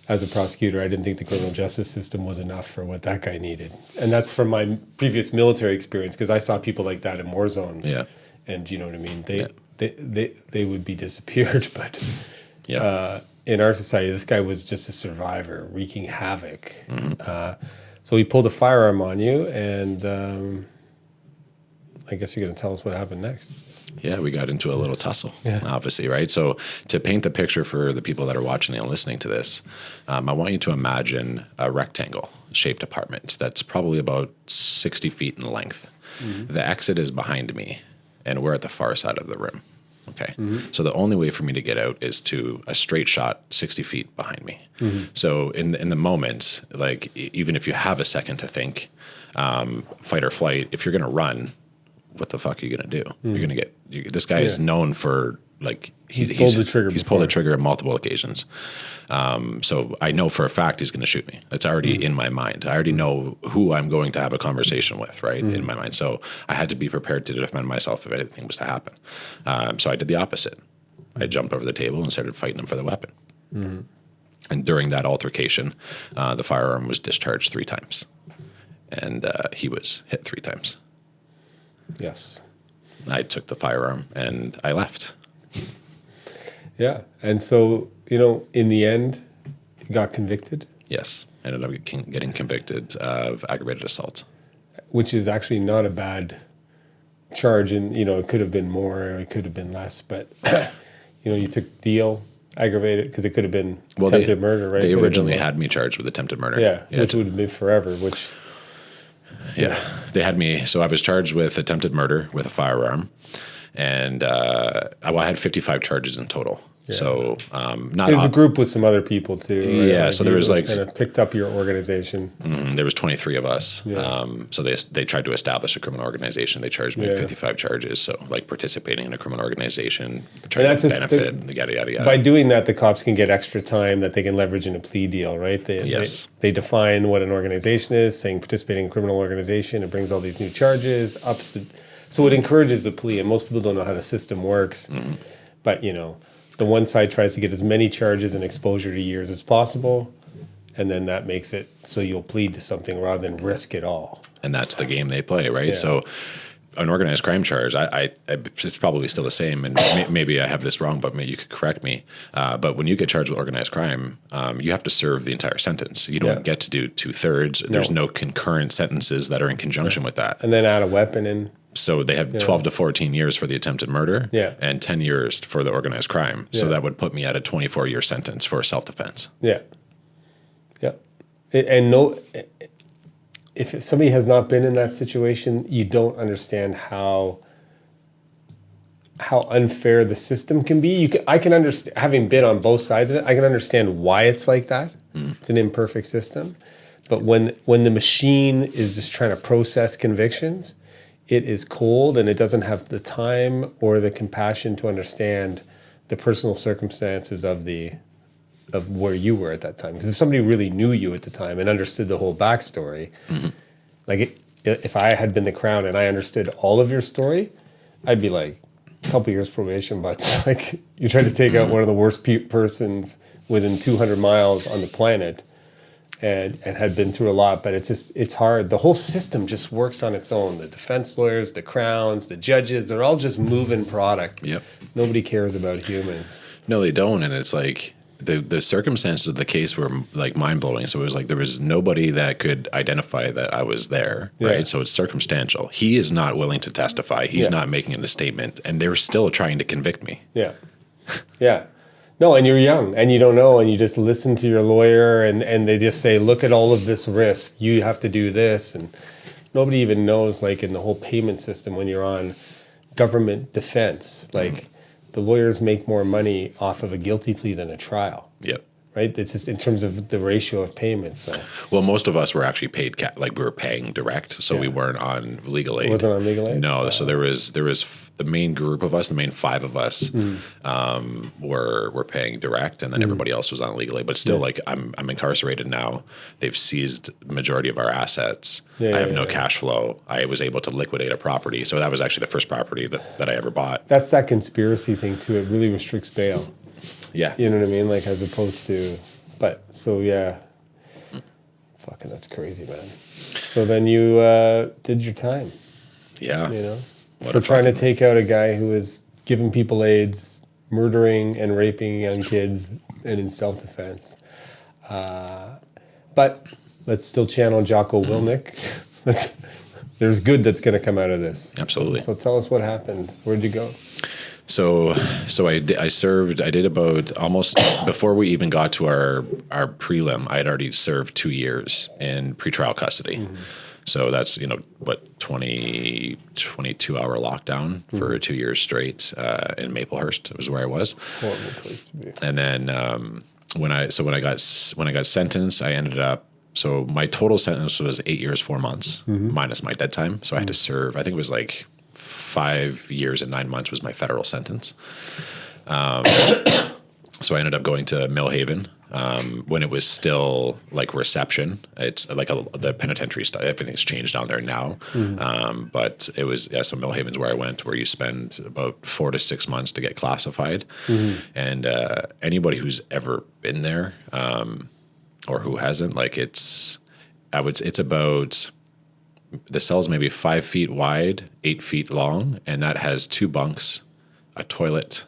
as a prosecutor, I didn't think the criminal justice system was enough for what that guy needed. And that's from my previous military experience, because I saw people like that in war zones. Yeah. And you know what I mean? They would be disappeared, but in our society, this guy was just a survivor, wreaking havoc. Mm-hmm. So he pulled a firearm on you, and I guess you're going to tell us what happened next. Yeah, we got into a little tussle, obviously, right? So to paint the picture for the people that are watching and listening to this, I want you to imagine a rectangle-shaped apartment that's probably about 60 feet in length. Mm-hmm. The exit is behind me, and we're at the far side of the room. Okay. Mm-hmm. So the only way for me to get out is to a straight shot 60 feet behind me. Mm-hmm. So in the moment, like even if you have a second to think, fight or flight, if you're going to run, what the fuck are you going to do? Mm-hmm. You're going to get, this guy is known for like, he's pulled the trigger on multiple occasions. So I know for a fact he's going to shoot me. It's already in my mind. I already know who I'm going to have a conversation with, right, in my mind. So I had to be prepared to defend myself if anything was to happen. So I did the opposite. I jumped over the table and started fighting him for the weapon. Mm-hmm. And during that altercation, the firearm was discharged 3 times. And he was hit 3 times. Yes. I took the firearm and I left. Yeah. And so, you know, in the end, he got convicted? Yes. Ended up getting convicted of aggravated assault. Which is actually not a bad charge. And, you know, it could have been more or it could have been less. But, you know, you took deal, aggravated, because it could have been attempted murder, right? They originally had me charged with attempted murder. Yeah, which would have been forever, which... Yeah, they had me. So I was charged with attempted murder with a firearm, and I had 55 charges in total. Yeah. So there's a group with some other people too. Right? Yeah, like so there was like kind of picked up your organization. There was 23 of us. Yeah. So they tried to establish a criminal organization. They charged me 55 charges. So like participating in a criminal organization, trying to benefit, yada yada yada. By doing that, the cops can get extra time that they can leverage in a plea deal, right? They define what an organization is, saying participating in a criminal organization. It brings all these new charges, so it encourages a plea. And most people don't know how the system works, but you know. The one side tries to get as many charges and exposure to years as possible, and then that makes it so you'll plead to something rather than risk it all. And that's the game they play, right? Yeah. So an organized crime charge, it's probably still the same, and maybe I have this wrong, but maybe you could correct me. But when you get charged with organized crime, you have to serve the entire sentence. You don't get to do 2/3. There's no concurrent sentences that are in conjunction with that. And then add a weapon in. So they have 12 to 14 years for the attempted murder and 10 years for the organized crime. So that would put me at a 24-year sentence for self-defense. Yeah. Yeah. And if somebody has not been in that situation, you don't understand how unfair the system can be. I can understand, having been on both sides of it, I can understand why it's like that. It's an imperfect system. But when the machine is just trying to process convictions, it is cold and it doesn't have the time or the compassion to understand the personal circumstances of where you were at that time. Because if somebody really knew you at the time and understood the whole backstory, like if I had been the Crown and I understood all of your story, I'd be like, a couple years probation, but it's like you're trying to take out one of the worst persons within 200 miles on the planet, and had been through a lot. But it's hard. The whole system just works on its own. The defense lawyers, the crowns, the judges, they're all just moving product. Yep. Nobody cares about humans. No, they don't. And it's like the circumstances of the case were like mind blowing. So it was like there was nobody that could identify that I was there, right? Yeah. So it's circumstantial. He is not willing to testify. He's not making a statement, and they're still trying to convict me. Yeah. Yeah. No, and you're young and you don't know, and you just listen to your lawyer and they just say, look at all of this risk. You have to do this. And nobody even knows, like in the whole payment system, when you're on government defense, like the lawyers make more money off of a guilty plea than a trial. Yep. Right? It's just in terms of the ratio of payments. So Well, most of us were actually paid, like we were paying direct, so we weren't on legal aid. wasn't on legal aid? No, so there was the main group of us, the main 5 of us, were paying direct, and then everybody else was on legal aid. But still, like I'm incarcerated now. They've seized the majority of our assets. I have no cash flow. I was able to liquidate a property, so that was actually the first property that I ever bought. That's that conspiracy thing too. It really restricts bail. Yeah. You know what I mean? Like as opposed to, but so yeah. Fucking that's crazy, man. So then you did your time, Yeah. you know? What For a trying to fucking- take out a guy who was giving people AIDS, murdering and raping young kids, and in self-defense. But let's still channel Jocko Willnick. There's good that's going to come out of this. Absolutely. So tell us what happened. Where'd you go? So I did about almost before we even got to our prelim, I had already served 2 years in pretrial custody. So that's, 22-hour lockdown for 2 years straight in Maplehurst was where I was. Horrible place to be. And then when I got sentenced, I ended up, so my total sentence was 8 years, 4 months minus my dead time. So I had to serve, I think it was like 5 years and 9 months was my federal sentence. So I ended up going to Millhaven when it was still like reception. It's like the penitentiary stuff. Everything's changed down there now. But it was, so Millhaven's where I went, where you spend about 4 to 6 months to get classified. And anybody who's ever been there or who hasn't, like it's about, the cell's maybe 5 feet wide, 8 feet long, and that has 2 bunks, a toilet,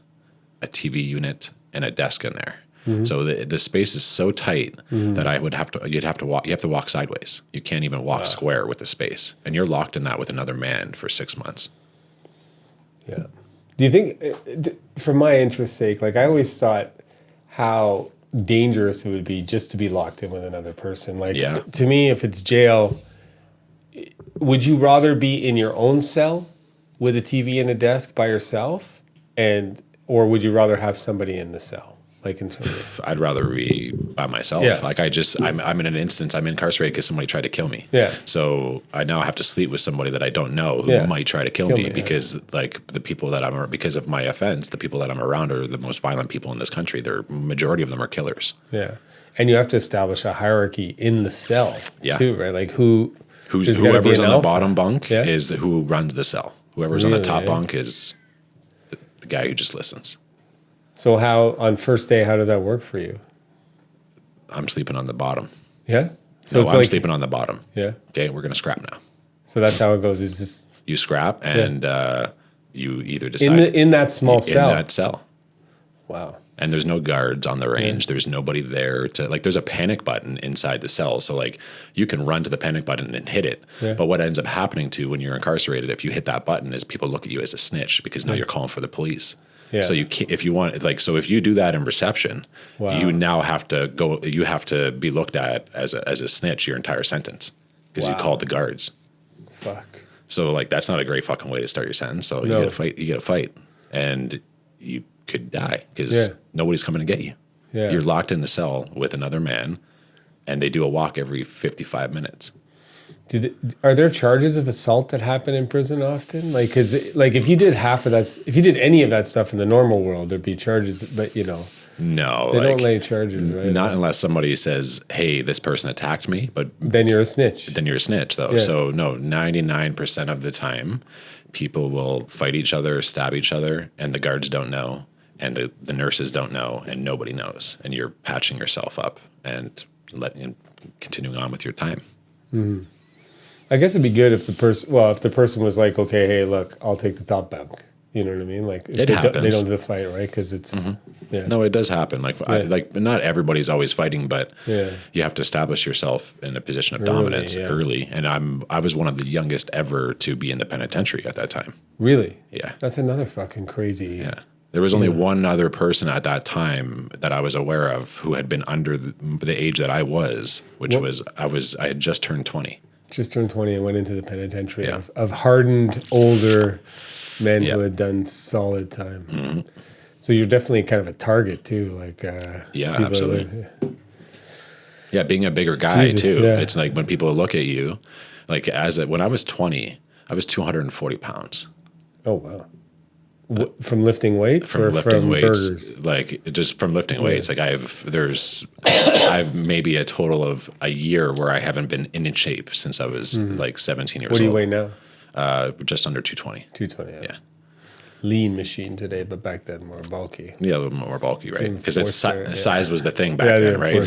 a TV unit, and a desk in there. So the space is so tight that you have to walk sideways. You can't even walk square with the space, and you're locked in that with another man for 6 months. Yeah. Do you think, for my interest's sake, like I always thought how dangerous it would be just to be locked in with another person. Like to me, if it's jail, would you rather be in your own cell with a TV and a desk by yourself, or would you rather have somebody in the cell? Like in terms of, I'd rather be by myself. Yes. Like I'm in an instance, I'm incarcerated because somebody tried to kill me. Yeah. So I now have to sleep with somebody that I don't know who might try to kill me because like the people that because of my offense, the people that I'm around are the most violent people in this country. The majority of them are killers. Yeah. And you have to establish a hierarchy in the cell too, right? Like whoever's on the bottom bunk is who runs the cell. Whoever's on the top bunk is the guy who just listens. So on first day, how does that work for you? I'm sleeping on the bottom. Yeah? So no, I'm sleeping on the bottom. Yeah. Okay, we're going to scrap now. So that's how it goes. It's just you scrap and you either decide in that small cell. In that cell. Wow. And there's no guards on the range. There's nobody there there's a panic button inside the cell. So like you can run to the panic button and hit it. Yeah. But what ends up happening when you're incarcerated, if you hit that button, is people look at you as a snitch because now you're calling for the police. Yeah. So if you do that in reception, you now have to go. You have to be looked at as a snitch your entire sentence because you called the guards. Fuck. So like that's not a great fucking way to start your sentence. So you get a fight. You get a fight, and you could die because nobody's coming to get you. Yeah. You're locked in the cell with another man and they do a walk every 55 minutes. Are there charges of assault that happen in prison often? Like, cause like if you did half of that, if you did any of that stuff in the normal world, there'd be charges. But you know, no, they don't lay charges, right? Not unless somebody says, "Hey, this person attacked me." But then you're a snitch. Then you're a snitch, though. Yeah. So no, 99% of the time, people will fight each other, stab each other, and the guards don't know, and the nurses don't know, and nobody knows, and you're patching yourself up and continuing on with your time. Mm-hmm. I guess it'd be good if the person was like, okay, hey, look, I'll take the top bunk. You know what I mean? Like it happens. They don't do the fight, right? Because it's yeah. No, it does happen. Like not everybody's always fighting, but you have to establish yourself in a position of dominance early. And I was one of the youngest ever to be in the penitentiary at that time. Really? Yeah. That's another fucking crazy. Yeah. There was only one other person at that time that I was aware of who had been under the age that I was, which I had just turned 20. Just turned 20 and went into the penitentiary of hardened, older men who had done solid time. Mm-hmm. So you're definitely kind of a target too. Like absolutely. Being a bigger guy too. Yeah. It's like when people look at you, like when I was 20, I was 240 pounds. Oh, wow. From lifting weights from weights, burgers? Like just from lifting weights. Like I've maybe a total of a year where I haven't been in shape since I was like 17 years old. What do you weigh now? Just under 220. 220, yeah. Lean machine today, but back then more bulky. Yeah, a little more bulky, right? Because size was the thing back then, right?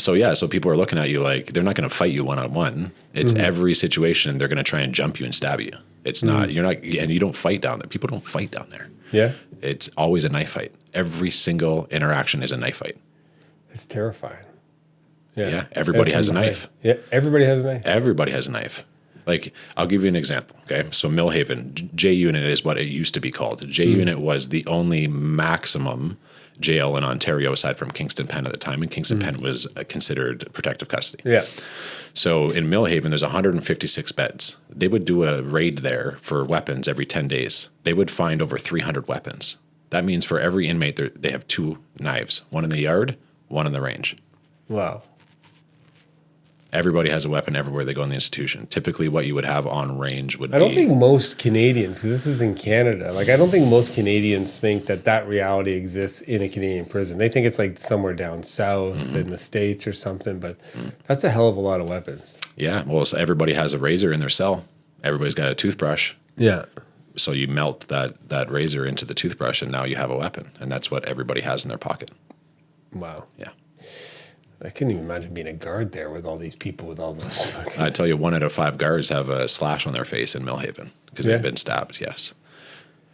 So people are looking at you like they're not going to fight you one-on-one. It's every situation they're going to try and jump you and stab you. It's not, you're not, and you don't fight down there. People don't fight down there. Yeah. It's always a knife fight. Every single interaction is a knife fight. It's terrifying. Yeah. Everybody has a knife. Yeah. Everybody has a knife. Everybody has a knife. Like, I'll give you an example. Okay. So Millhaven, J Unit is what it used to be called. J Unit was the only maximum jail in Ontario aside from Kingston Pen at the time. And Kingston Pen was considered protective custody. Yeah. So in Millhaven, there's 156 beds. They would do a raid there for weapons every 10 days. They would find over 300 weapons. That means for every inmate, they have 2 knives, one in the yard, one in the range. Wow. Everybody has a weapon everywhere they go in the institution. Typically what you would have on range would be... I don't think most Canadians, because this is in Canada, like I don't think most Canadians think that reality exists in a Canadian prison. They think it's like somewhere down south in the States or something, but that's a hell of a lot of weapons. Yeah, well, so everybody has a razor in their cell. Everybody's got a toothbrush. Yeah. So you melt that razor into the toothbrush and now you have a weapon. And that's what everybody has in their pocket. Wow. Yeah. I couldn't even imagine being a guard there with all these people with all those. I tell you, 1 out of 5 guards have a slash on their face in Millhaven because they've been stabbed. Yes,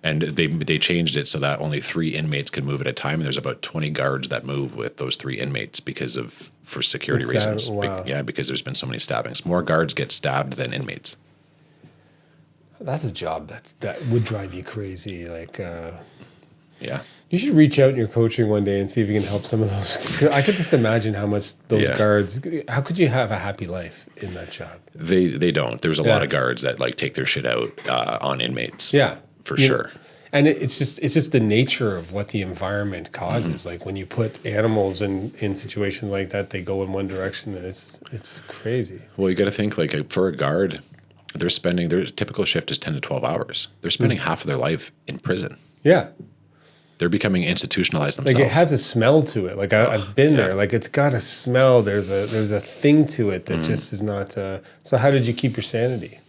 and they changed it so that only 3 inmates can move at a time. And there's about 20 guards that move with those 3 inmates for security reasons. Wow. Because there's been so many stabbings. More guards get stabbed than inmates. That's a job that would drive you crazy. Like, yeah. You should reach out in your coaching one day and see if you can help some of those. I could just imagine how much those guards. How could you have a happy life in that job? They don't. There's a lot of guards that like take their shit out on inmates. Yeah, for sure. And it's just the nature of what the environment causes. Like when you put animals in situations like that, they go in one direction, and it's crazy. Well, you got to think like for a guard, their typical shift is 10 to 12 hours. They're spending half of their life in prison. Yeah. They're becoming institutionalized themselves. Like it has a smell to it. Like I've been there. Like it's got a smell. There's a thing to it that just is not. So how did you keep your sanity?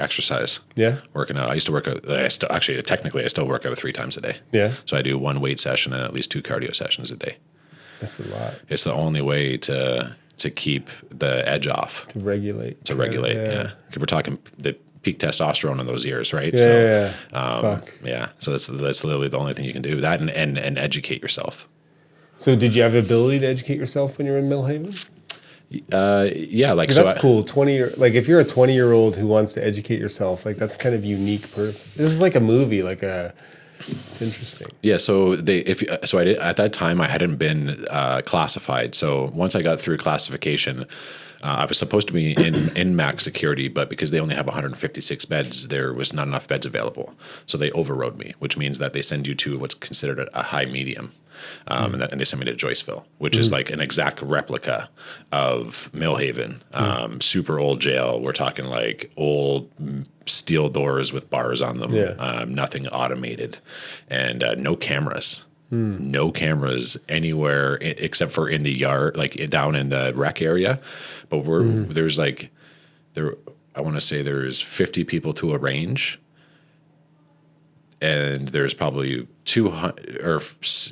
Exercise. Yeah. Working out. I used to work out. Technically, I still work out 3 times a day. Yeah. So I do 1 weight session and at least 2 cardio sessions a day. That's a lot. It's the only way to keep the edge off. To regulate. Yeah. We're talking the peak testosterone in those years, right? Yeah. Fuck. Yeah. So that's literally the only thing you can do. That and educate yourself. So did you have the ability to educate yourself when you were in Millhaven? Yeah. Like so that's cool. If you're a 20-year-old who wants to educate yourself, like that's kind of unique person. This is like a movie. It's interesting. Yeah. So at that time I hadn't been classified. So once I got through classification, I was supposed to be in max security, but because they only have 156 beds, there was not enough beds available. So they overrode me, which means that they send you to what's considered a high medium. And they sent me to Joyceville, which is like an exact replica of Millhaven. Super old jail. We're talking like old steel doors with bars on them. Nothing automated, and no cameras. No cameras anywhere except for in the yard, like down in the rec area. But there's like I want to say there's 50 people to a range. And there's probably 200 or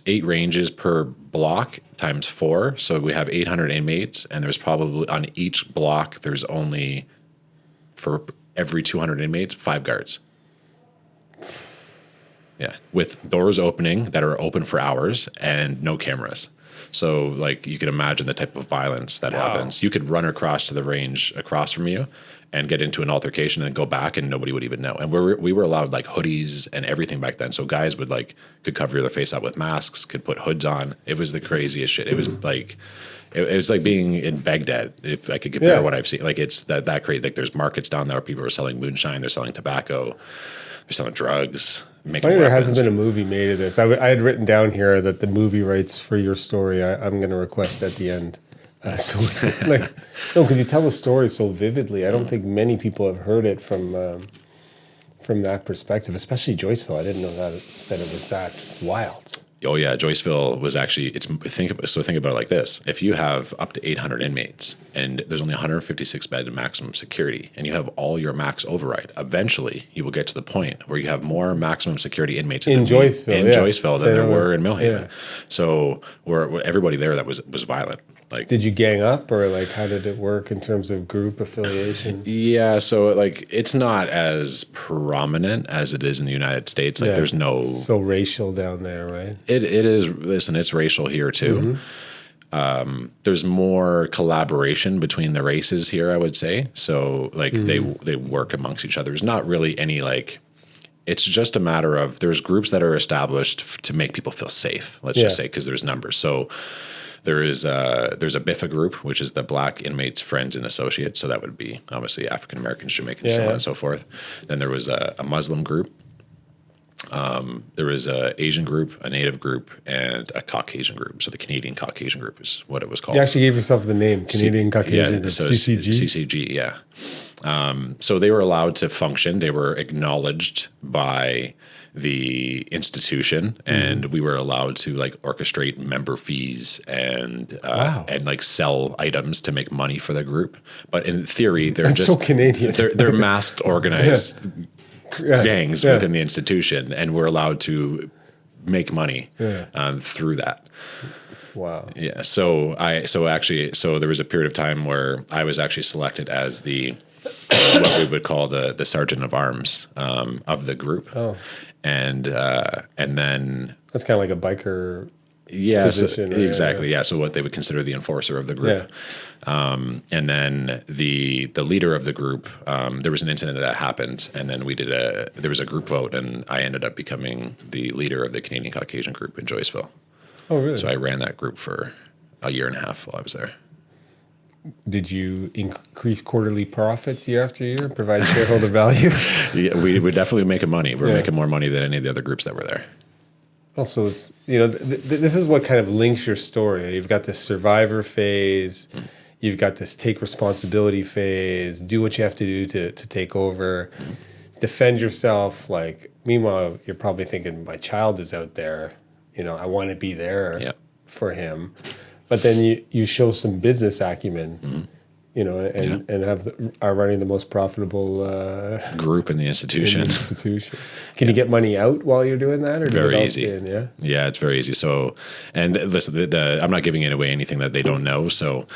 8 ranges per block times 4. So we have 800 inmates, and there's probably on each block, there's only for every 200 inmates, 5 guards. Yeah. With doors opening that are open for hours and no cameras. So like you can imagine the type of violence that happens. You could run across to the range across from you and get into an altercation and go back and nobody would even know. And we were allowed like hoodies and everything back then. So guys could cover their face up with masks, could put hoods on. It was the craziest shit. It was like, it was like being in Baghdad. If I could compare what I've seen, like it's that crazy. Like there's markets down there. People are selling moonshine. They're selling tobacco. They're selling drugs. Funny there hasn't been a movie made of this. I had written down here that the movie rights for your story I'm going to request at the end. Because you tell the story so vividly. I don't think many people have heard it from that perspective, especially Joyceville. I didn't know that it was that wild. Oh yeah, Joyceville was actually think about it like this: if you have up to 800 inmates and there's only 156 bed maximum security, and you have all your max override, eventually you will get to the point where you have more maximum security inmates in Joyceville than there were in Millhaven. Yeah. So everybody there that was violent. Like, did you gang up, or like how did it work in terms of group affiliations? Yeah, so like it's not as prominent as it is in the United States. Like there's no so racial down there, right? It is. Listen, it's racial here too. There's more collaboration between the races here, I would say. So like they work amongst each other. There's not really any like. It's just a matter of there's groups that are established to make people feel safe. Let's just say because there's numbers. So. There's a BIFA group, which is the Black Inmates Friends and Associates. So that would be obviously African Americans, Jamaicans, so on and so forth. Then there was a Muslim group. There was a Asian group, a Native group, and a Caucasian group. So the Canadian Caucasian group is what it was called. You actually gave yourself the name, Canadian Caucasian group, so CCG? CCG, yeah. So they were allowed to function. They were acknowledged by the institution, and we were allowed to like orchestrate member fees and like sell items to make money for the group. But in theory, they're so Canadian. They're masked, organized gangs within the institution, and we're allowed to make money through that. Wow. Yeah. So there was a period of time where I was actually selected as the what we would call the sergeant of arms of the group. Oh. And then that's kind of like a biker position. Exactly. Yeah. So what they would consider the enforcer of the group. And then the leader of the group, there was an incident that happened, and then there was a group vote, and I ended up becoming the leader of the Canadian Caucasian group in Joyceville. Oh, really? So I ran that group for a year and a half while I was there. Did you increase quarterly profits year after year, provide shareholder value? Yeah, we were definitely making money. We're making more money than any of the other groups that were there. Also, it's this is what kind of links your story. You've got this survivor phase, you've got this take responsibility phase, do what you have to do to take over, defend yourself. Like, meanwhile, you're probably thinking, my child is out there. I want to be there for him. But then you show some business acumen, and are running the most profitable group in the institution. Can you get money out while you're doing that, or does very it all easy? Stay in, Yeah, it's very easy. So, and listen, I'm not giving away anything that they don't know. So,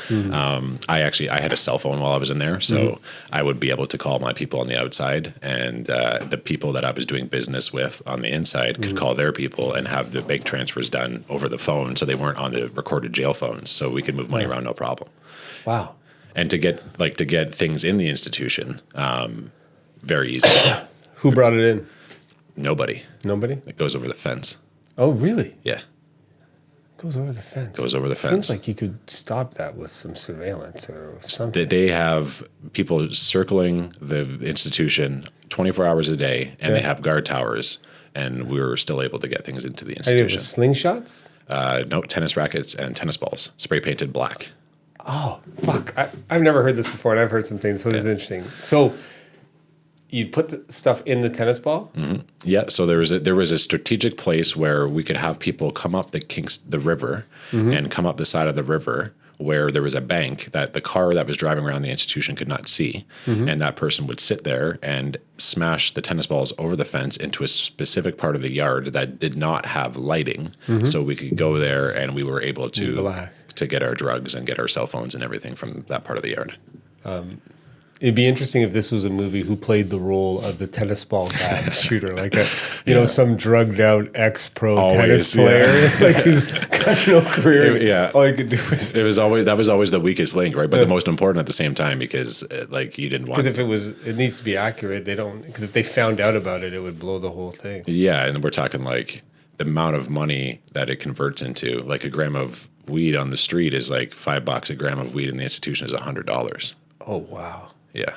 I had a cell phone while I was in there, so I would be able to call my people on the outside, and the people that I was doing business with on the inside could call their people and have the bank transfers done over the phone, so they weren't on the recorded jail phones, so we could move money around no problem. Wow. And to get things in the institution, very easy. Who brought it in? Nobody. Nobody? It goes over the fence. Oh, really? Yeah. Goes over the fence. Goes over the fence. Seems like you could stop that with some surveillance or something. They have people circling the institution 24 hours a day, and they have guard towers, and we were still able to get things into the institution. Slingshots? No, tennis rackets and tennis balls, spray painted black. Oh, fuck. I've never heard this before, and I've heard some things, so this is interesting. So you put the stuff in the tennis ball? Mm-hmm. Yeah, so there was a strategic place where we could have people come up the river and come up the side of the river where there was a bank that the car that was driving around the institution could not see. And that person would sit there and smash the tennis balls over the fence into a specific part of the yard that did not have lighting. So we could go there and we were able to get our drugs and get our cell phones and everything from that part of the yard. It'd be interesting if this was a movie who played the role of the tennis ball guy shooter, like some drugged out ex-pro tennis player, like who's got no career. All he could do was. That was always the weakest link, right? But the most important at the same time because you didn't want. Because if it needs to be accurate. They don't. Because if they found out about it, it would blow the whole thing. Yeah, and we're talking like the amount of money that it converts into. Like a gram of weed on the street is like $5. A gram of weed in the institution is $100. Oh wow. Yeah,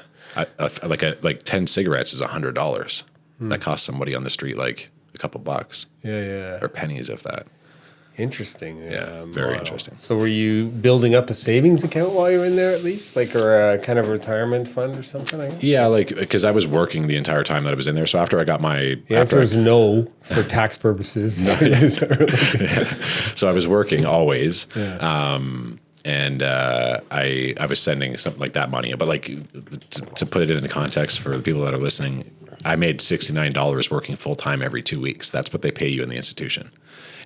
like 10 cigarettes is $100. That costs somebody on the street like a couple bucks. Yeah. Or pennies, if that. Interesting. Yeah, very interesting. So were you building up a savings account while you were in there at least? Or a kind of retirement fund or something, I guess? Yeah, because I was working the entire time that I was in there. So after I got my... The answer is no for tax purposes. So I was working always. Yeah. And I was sending something like that money. But to put it into context for the people that are listening, I made $69 working full-time every 2 weeks. That's what they pay you in the institution.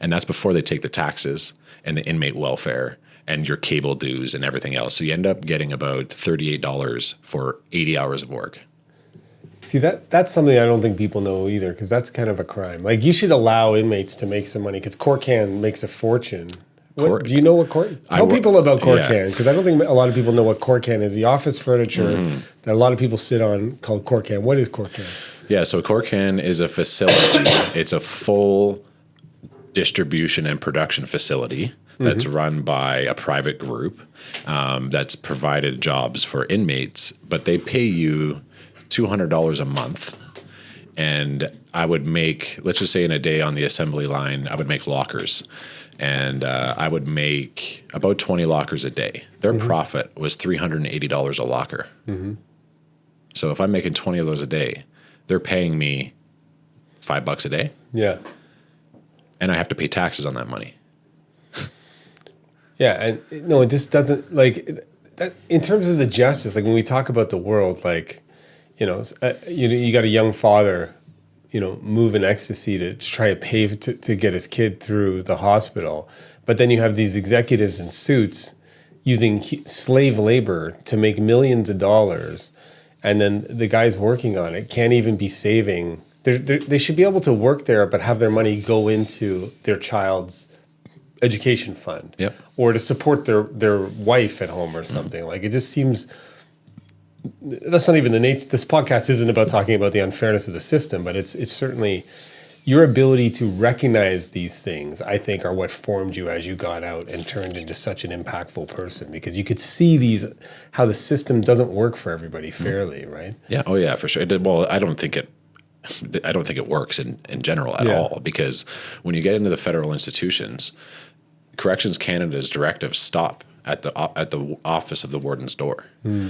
And that's before they take the taxes and the inmate welfare and your cable dues and everything else. So you end up getting about $38 for 80 hours of work. See, that's something I don't think people know either, because that's kind of a crime. Like, you should allow inmates to make some money, because Corcan makes a fortune. Do you know what Corcan? Tell people about Corcan, because I don't think a lot of people know what Corcan is. The office furniture that a lot of people sit on called Corcan. What is Corcan? Yeah, so Corcan is a facility. It's a full distribution and production facility that's run by a private group that's provided jobs for inmates, but they pay you $200 a month. And I would make, let's just say in a day on the assembly line, I would make lockers. And I would make about 20 lockers a day. Their profit was $380 a locker. So if I'm making 20 of those a day, they're paying me $5 a day. Yeah. And I have to pay taxes on that money. Yeah, and no, it just doesn't, like, that, in terms of the justice, like when we talk about the world, like, you got a young father, moving ecstasy to try to pay to get his kid through the hospital. But then you have these executives in suits using slave labor to make millions of dollars. And then the guys working on it can't even be saving. They should be able to work there, but have their money go into their child's education fund. Yep. Or to support their wife at home or something. Like, it just seems... That's not even the nature. This podcast isn't about talking about the unfairness of the system, but it's certainly your ability to recognize these things, I think, are what formed you as you got out and turned into such an impactful person, because you could see how the system doesn't work for everybody fairly, right? Yeah. Oh yeah, for sure. Well, I don't think it works in general at all, because when you get into the federal institutions, Corrections Canada's directives stop at the office of the warden's door.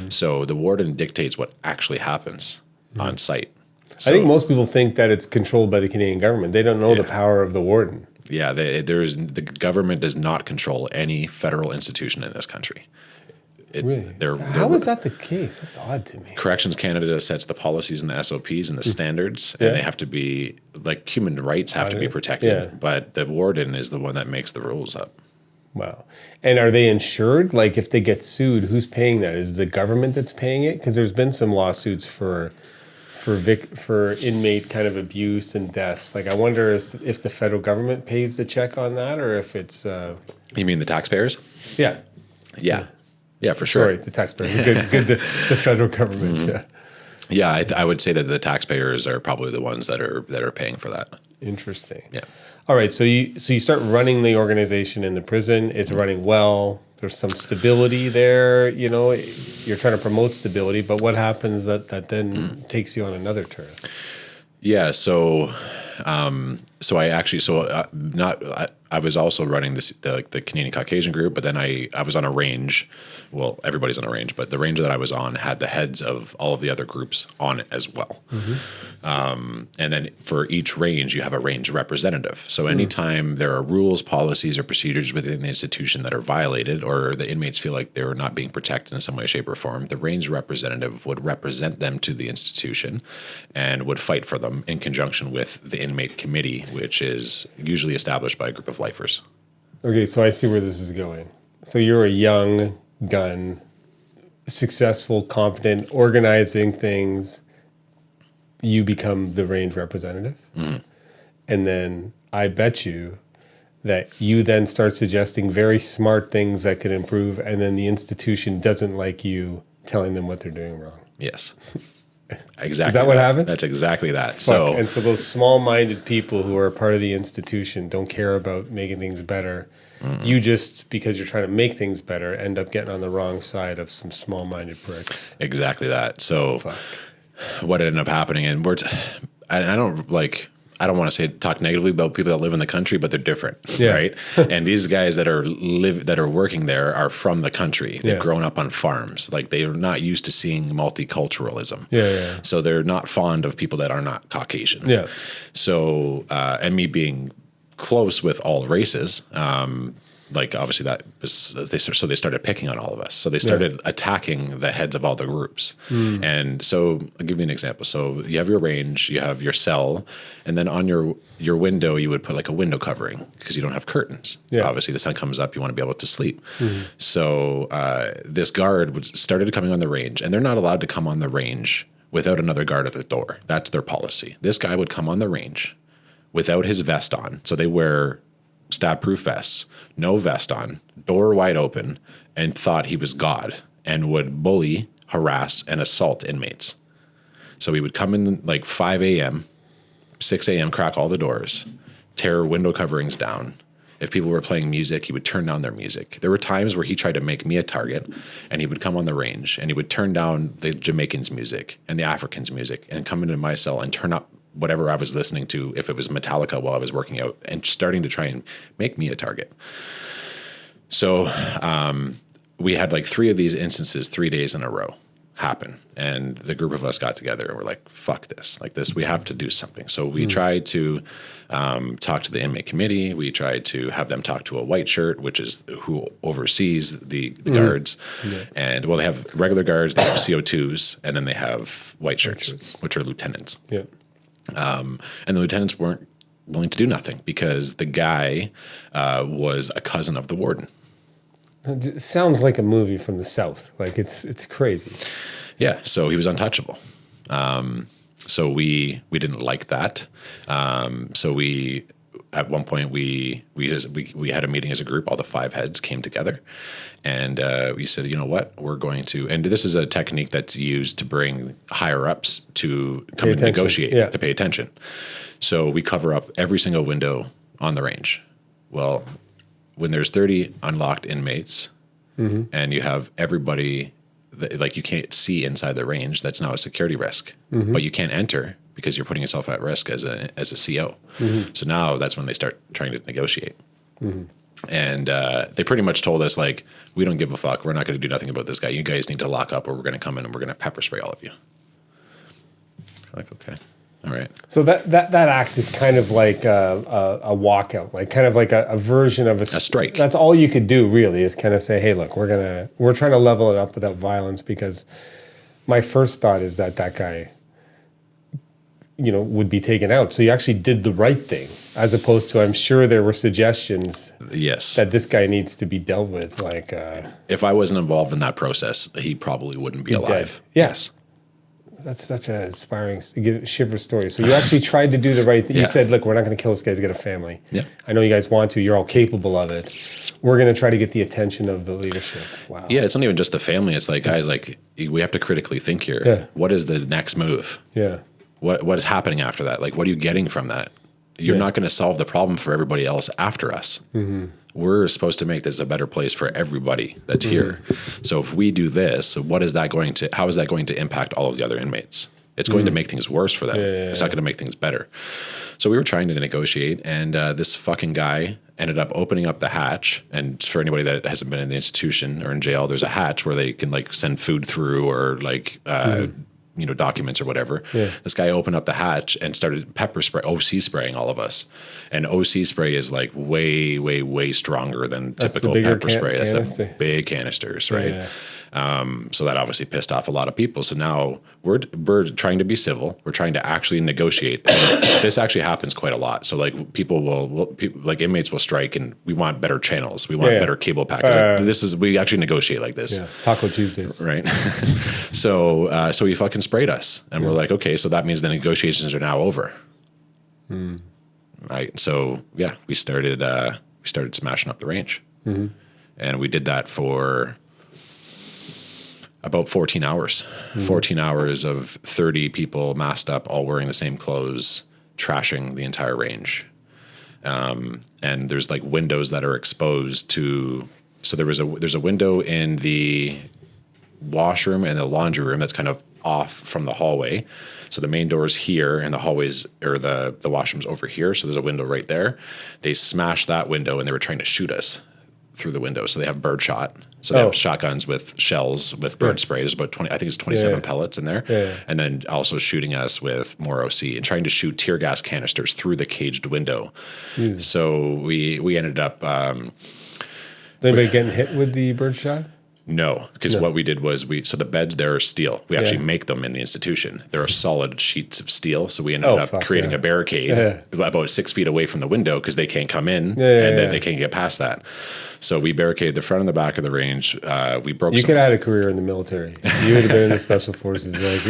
So the warden dictates what actually happens on site. So, I think most people think that it's controlled by the Canadian government. They don't know the power of the warden. Yeah, the government does not control any federal institution in this country. Really? How is that the case? That's odd to me. Corrections Canada sets the policies and the SOPs and the standards, and they have to be, like, human rights have to be protected, but the warden is the one that makes the rules up. Wow. And are they insured? Like, if they get sued, who's paying that? Is it the government that's paying it? Because there's been some lawsuits for inmate kind of abuse and deaths. Like, I wonder if the federal government pays the check on that, or if it's... You mean the taxpayers? Yeah. Yeah, for sure. Sorry, the taxpayers. Good. The federal government. Yeah, I would say that the taxpayers are probably the ones that are paying for that. Interesting. Yeah. All right. So you start running the organization in the prison. It's running well. There's some stability there. You know, you're trying to promote stability, but what happens that then takes you on another turn? Yeah. So I was also running the Canadian Caucasian group, but then I was on a range. Well, everybody's on a range, but the range that I was on had the heads of all of the other groups on it as well. And then for each range, you have a range representative. So anytime there are rules, policies, or procedures within the institution that are violated, or the inmates feel like they're not being protected in some way, shape, or form, the range representative would represent them to the institution and would fight for them in conjunction with the inmate committee, which is usually established by a group of lifers. Okay, so I see where this is going. So you're a young gun, successful, competent, organizing things. You become the range representative. And then I bet you that you then start suggesting very smart things that could improve, and then the institution doesn't like you telling them what they're doing wrong. Yes. Exactly. Is that what happened? That's exactly that. And so those small-minded people who are part of the institution don't care about making things better. You just, because you're trying to make things better, end up getting on the wrong side of some small-minded pricks. Exactly that. So what ended up happening, and I don't want to talk negatively about people that live in the country, but they're different, right? And these guys that are working there are from the country. They've grown up on farms. Like, they are not used to seeing multiculturalism. So they're not fond of people that are not Caucasian. So, and me being close with all races, like, obviously that was, they started picking on all of us. So they started attacking the heads of all the groups. And so I'll give you an example. So you have your range, you have your cell, and then on your window, you would put like a window covering because you don't have curtains. Obviously the sun comes up, you want to be able to sleep. So this guard started coming on the range, and they're not allowed to come on the range without another guard at the door. That's their policy. This guy would come on the range without his vest on. So they wear stab-proof vests, no vest on, door wide open, and thought he was God and would bully, harass, and assault inmates. So he would come in like 5 a.m., 6 a.m., crack all the doors, tear window coverings down. If people were playing music, he would turn down their music. There were times where he tried to make me a target, and he would come on the range, and he would turn down the Jamaicans' music and the Africans' music and come into my cell and turn up whatever I was listening to, if it was Metallica while I was working out, and starting to try and make me a target. So we had like 3 of these instances 3 days in a row happen. And the group of us got together and we're like, fuck this. Like this, we have to do something. So we tried to talk to the inmate committee. We tried to have them talk to a white shirt, which is who oversees the guards. And well, they have regular guards, they have CO2s, and then they have white shirts, which are lieutenants. And the lieutenants weren't willing to do nothing because the guy was a cousin of the warden. It sounds like a movie from the South. Like it's crazy. Yeah, so he was untouchable. So we didn't like that. So we at one point we had a meeting as a group. All the 5 heads came together, and we said, you know what, we're going to. And this is a technique that's used to bring higher ups to come and negotiate, to pay attention. So we cover up every single window on the range. Well, when there's 30 unlocked inmates, and you have everybody, like you can't see inside the range, that's now a security risk. But you can't enter because you're putting yourself at risk as a CO. So now that's when they start trying to negotiate. And they pretty much told us, like, we don't give a fuck. We're not going to do nothing about this guy. You guys need to lock up, or we're going to come in and we're going to pepper spray all of you. Like, okay. All right. So that act is kind of like a walkout, like kind of like a version of a strike. That's all you could do, really, is kind of say, hey, look, we're trying to level it up without violence, because my first thought is that guy, would be taken out. So you actually did the right thing, as opposed to, I'm sure there were suggestions that this guy needs to be dealt with. Like, if I wasn't involved in that process, he probably wouldn't be alive. Yes. That's such an inspiring, shiver story. So you actually tried to do the right thing. You said, look, we're not going to kill this guy. He's got a family. I know you guys want to. You're all capable of it. We're going to try to get the attention of the leadership. Wow. Yeah, it's not even just the family. It's like, guys, like, we have to critically think here. What is the next move? What is happening after that? Like, what are you getting from that? you're not going to solve the problem for everybody else after us. We're supposed to make this a better place for everybody that's here. So if we do this, how is that going to impact all of the other inmates? It's going to make things worse for them. It's not going to make things better. So we were trying to negotiate, and this fucking guy ended up opening up the hatch. And for anybody that hasn't been in the institution or in jail, there's a hatch where they can like send food through or like, documents or whatever. This guy opened up the hatch and started OC spraying all of us. And OC spray is like way, way, way stronger than typical pepper spray. That's the big canisters, right? So that obviously pissed off a lot of people. So now we're trying to be civil. We're trying to actually negotiate. And this actually happens quite a lot. So like like inmates will strike, and we want better channels. We want better cable package. We actually negotiate like this. Taco Tuesdays, right? So he fucking sprayed us, and we're like, okay, so that means the negotiations are now over. Right. So we started smashing up the range, and we did that for about 14 hours. 14 hours of 30 people masked up, all wearing the same clothes, trashing the entire range. And there's like windows that are exposed to. So there's a window in the washroom and the laundry room that's kind of off from the hallway. So the main door is here, and the hallways or the washroom's over here. So there's a window right there. They smashed that window, and they were trying to shoot us through the window. So they have bird shot. So they have shotguns with shells with bird spray. There's about 27 pellets in there. And then also shooting us with more OC and trying to shoot tear gas canisters through the caged window. So we ended up. Did anybody getting hit with the bird shot? No, because what we did was so the beds there are steel. We actually make them in the institution. There are solid sheets of steel. So we ended up creating a barricade about 6 feet away from the window because they can't come in and then they can't get past that. So we barricaded the front and the back of the range. We broke. You could have had a career in the military. You would have been in the special forces. Like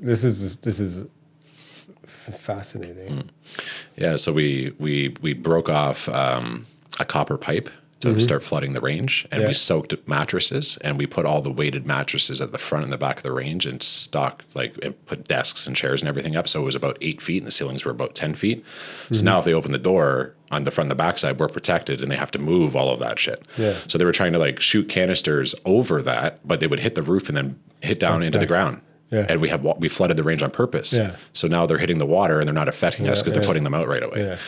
this is fascinating. Yeah. So we broke off a copper pipe to start flooding the range, and we soaked mattresses, and we put all the weighted mattresses at the front and the back of the range and put desks and chairs and everything up. So it was about 8 feet and the ceilings were about 10 feet. So now if they open the door on the front and the back side, we're protected, and they have to move all of that shit. So they were trying to like shoot canisters over that, but they would hit the roof and then hit down into the ground. And we flooded the range on purpose. So now they're hitting the water and they're not affecting us because they're putting them out right away.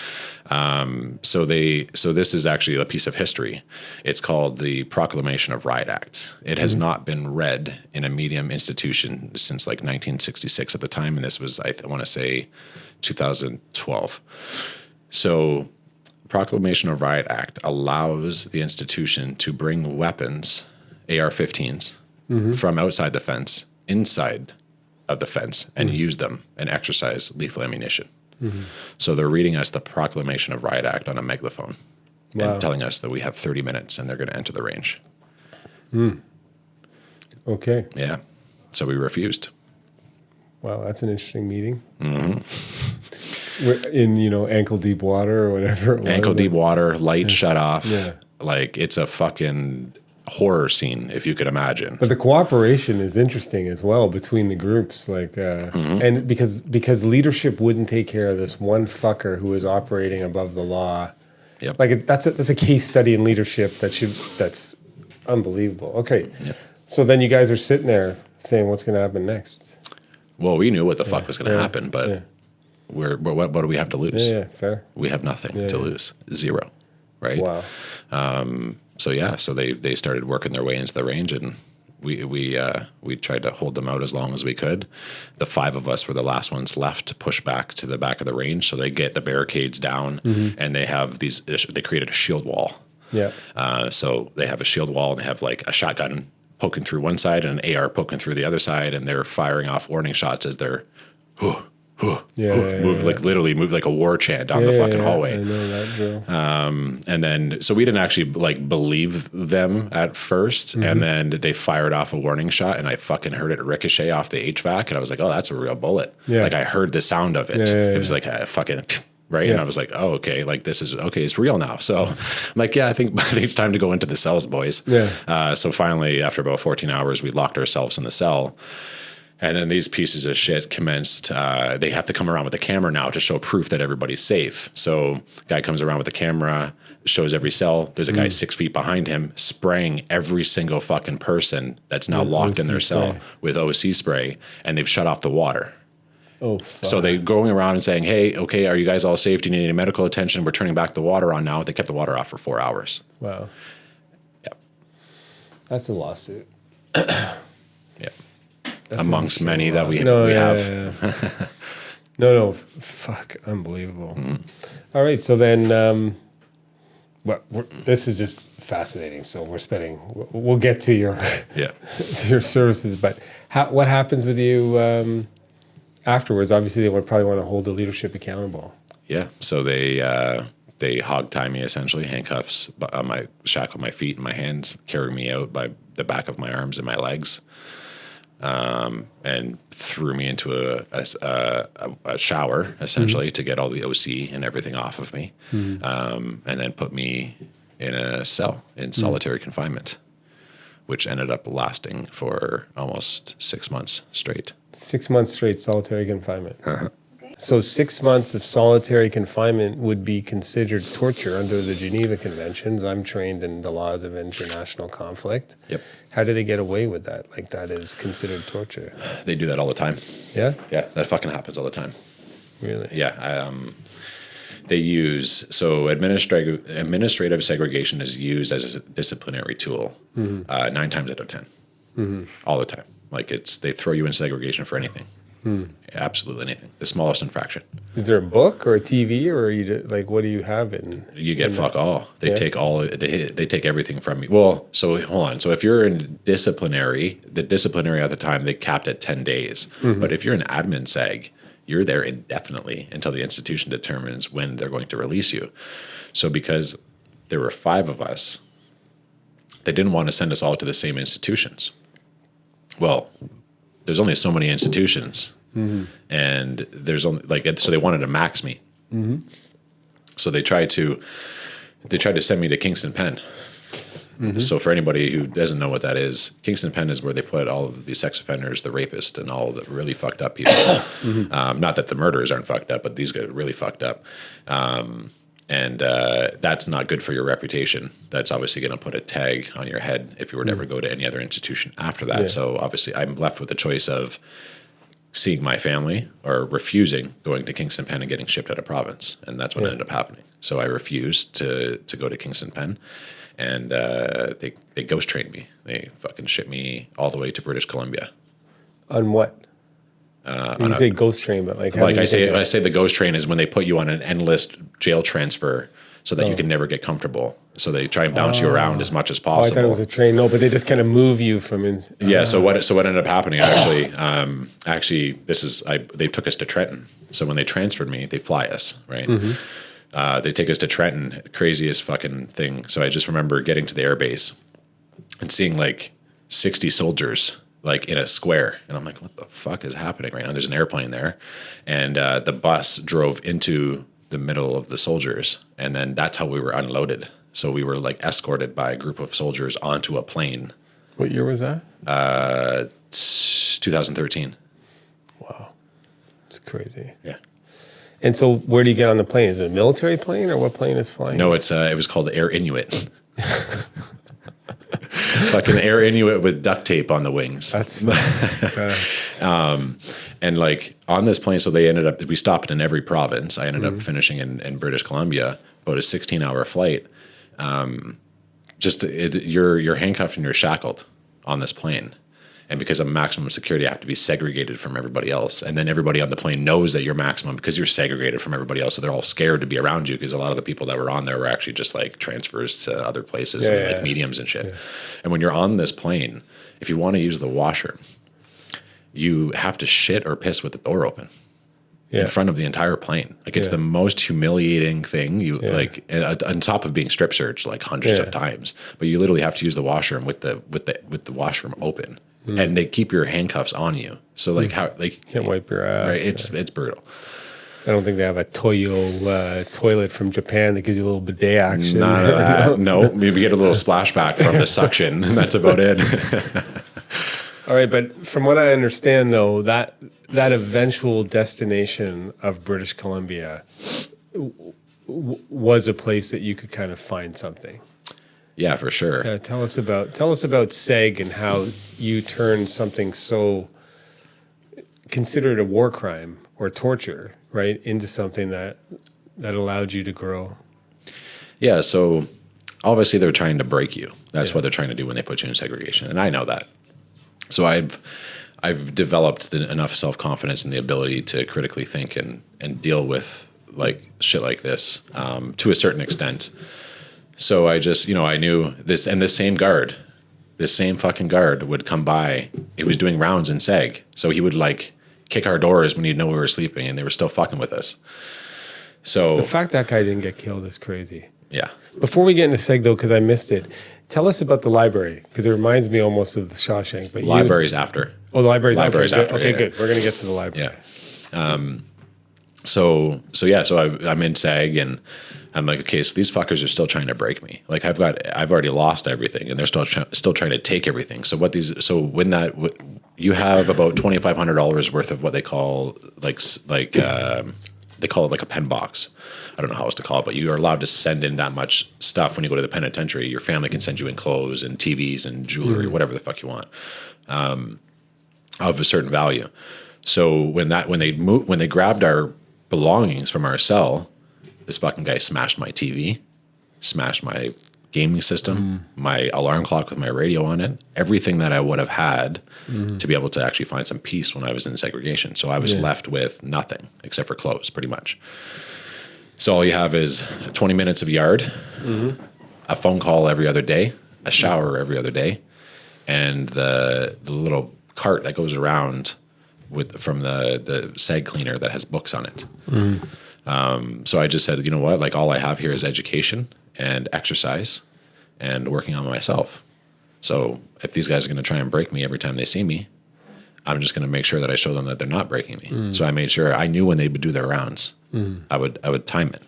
So this is actually a piece of history. It's called the Proclamation of Riot Act. It has not been read in a medium institution since like 1966 at the time, and this was I want to say 2012. So Proclamation of Riot Act allows the institution to bring weapons, AR-15s, from outside the fence, inside of the fence, and use them and exercise lethal ammunition. So they're reading us the Proclamation of Riot Act on a megaphone and telling us that we have 30 minutes and they're going to enter the range. Okay. Yeah. So we refused. Wow, that's an interesting meeting. We're in, ankle deep water or whatever. Ankle deep water, lights shut off. Like it's a fucking horror scene, if you could imagine. But the cooperation is interesting as well between the groups, like, and because leadership wouldn't take care of this one fucker who is operating above the law. Like that's a case study in leadership that's unbelievable. Okay, so then you guys are sitting there saying, what's going to happen next? Well, we knew what the fuck was going to happen, but what do we have to lose? Fair. We have nothing to lose. Zero, right? Wow. So they started working their way into the range, and we tried to hold them out as long as we could. The 5 of us were the last ones left to push back to the back of the range. So they get the barricades down, and they have they created a shield wall. So they have a shield wall, and they have like a shotgun poking through one side and an AR poking through the other side, and they're firing off warning shots as they're literally move like a war chant down the fucking hallway. I know that drill. And then, so we didn't actually like believe them at first. And then they fired off a warning shot, and I fucking heard it ricochet off the HVAC. And I was like, oh, that's a real bullet. Like I heard the sound of it. It was like a fucking, right. And I was like, oh, okay. Like this is okay. It's real now. So I'm like, I think it's time to go into the cells, boys. So finally, after about 14 hours, we locked ourselves in the cell. And then these pieces of shit commenced. They have to come around with a camera now to show proof that everybody's safe. So guy comes around with a camera, shows every cell. There's a guy 6 feet behind him spraying every single fucking person that's now locked in their cell with OC spray, and they've shut off the water. Oh, fuck. So they're going around and saying, hey, okay, are you guys all safe? Do you need any medical attention? We're turning back the water on now. They kept the water off for 4 hours. Wow. Yep. That's a lawsuit. Yep. That's Amongst many that we have. Yeah. No, fuck, unbelievable. All right, so then, this is just fascinating. So we'll get to your to your services, but what happens with you afterwards? Obviously, they would probably want to hold the leadership accountable. Yeah, so they hog tie me essentially, handcuffs, shackle my feet and my hands, carry me out by the back of my arms and my legs. And threw me into a shower essentially to get all the OC and everything off of me, and then put me in a cell in solitary confinement, which ended up lasting for almost 6 months straight. 6 months straight solitary confinement. So 6 months of solitary confinement would be considered torture under the Geneva Conventions. I'm trained in the laws of international conflict. Yep. How do they get away with that? Like, that is considered torture. They do that all the time. Yeah? Yeah, that fucking happens all the time. Really? Yeah. They use, so administrative segregation is used as a disciplinary tool 9 times out of 10, all the time. Like they throw you in segregation for anything. Absolutely anything. The smallest infraction. Is there a book or a TV, or what do you have in? You get fuck all. They take all. They take everything from you. Well, so hold on. So if you're in disciplinary, the disciplinary at the time they capped at 10 days. But if you're in admin seg, you're there indefinitely until the institution determines when they're going to release you. So because there were 5 of us, they didn't want to send us all to the same institutions. Well, there's only so many institutions, and there's only so they wanted to max me. So they tried to send me to Kingston Pen. So for anybody who doesn't know what that is, Kingston Pen is where they put all of the sex offenders, the rapists, and all the really fucked up people. Not that the murderers aren't fucked up, but these guys are really fucked up. And that's not good for your reputation. That's obviously going to put a tag on your head if you were to ever go to any other institution after that. Yeah. So obviously I'm left with the choice of seeing my family or refusing going to Kingston Pen and getting shipped out of province. And that's what ended up happening. So I refused to go to Kingston Pen, and they ghost trained me. They fucking shipped me all the way to British Columbia. On what? You say ghost train, but I say the ghost train is when they put you on an endless jail transfer so that you can never get comfortable. So they try and bounce you around as much as possible. I thought it was a train. No, but they just kind of move you from in. Yeah. So what ended up happening actually, they took us to Trenton. So when they transferred me, they fly us, right? They take us to Trenton, craziest fucking thing. So I just remember getting to the airbase and seeing 60 soldiers in a square. And I'm like, what the fuck is happening right now? There's an airplane there. And the bus drove into the middle of the soldiers. And then that's how we were unloaded. So we were escorted by a group of soldiers onto a plane. What year was that? 2013. Wow. It's crazy. Yeah. And so where do you get on the plane? Is it a military plane, or what plane is flying? No, it was called Air Inuit. An Air Inuit with duct tape on the wings. That's and on this plane, so we stopped in every province. I ended up finishing in British Columbia, about a 16-hour flight. You're handcuffed and you're shackled on this plane. And because of maximum security, you have to be segregated from everybody else. And then everybody on the plane knows that you're maximum because you're segregated from everybody else. So they're all scared to be around you, because a lot of the people that were on there were actually just transfers to other places, mediums and shit. Yeah. And when you're on this plane, if you want to use the washroom, you have to shit or piss with the door open in front of the entire plane. It's the most humiliating thing. On top of being strip searched hundreds of times, but you literally have to use the washroom with the washroom open. And they keep your handcuffs on you. So how can't wipe your ass. Right? It's brutal. I don't think they have a Toyo toilet from Japan that gives you a little bidet action. No, maybe get a little splashback from the suction. And that's about it. All right, but from what I understand, though, that eventual destination of British Columbia was a place that you could kind of find something. Yeah, for sure. Tell us about SEG and how you turned something so considered a war crime or torture, right, into something that allowed you to grow. Yeah, so obviously they're trying to break you. That's what they're trying to do when they put you in segregation, and I know that. So I've developed enough self-confidence and the ability to critically think and deal with like shit like this to a certain extent. So I just, I knew this, and this same fucking guard would come by. He was doing rounds in seg, so he would like kick our doors when he'd know we were sleeping, and they were still fucking with us. So the fact that guy didn't get killed is crazy. Yeah. Before we get into seg though, because I missed it, tell us about the library, because it reminds me almost of the Shawshank. But library's after. Oh, the library's after. Okay, good. We're gonna get to the library. Yeah. So I'm in SAG, and I'm like, okay, so these fuckers are still trying to break me. Like I've already lost everything, and they're still trying to take everything. So you have about $2,500 worth of what they call they call it like a pen box. I don't know how else to call it, but you are allowed to send in that much stuff when you go to the penitentiary. Your family can send you in clothes and TVs and jewelry, whatever the fuck you want, of a certain value. So when they grabbed our belongings from our cell, this fucking guy smashed my TV, smashed my gaming system, my alarm clock with my radio on it, everything that I would have had to be able to actually find some peace when I was in segregation. So I was left with nothing except for clothes, pretty much. So all you have is 20 minutes of yard, a phone call every other day, a shower every other day, and the little cart that goes around from the seg cleaner that has books on it. So I just said, you know what? Like all I have here is education and exercise and working on myself. So if these guys are going to try and break me every time they see me, I'm just going to make sure that I show them that they're not breaking me. So I made sure I knew when they would do their rounds. I would time it,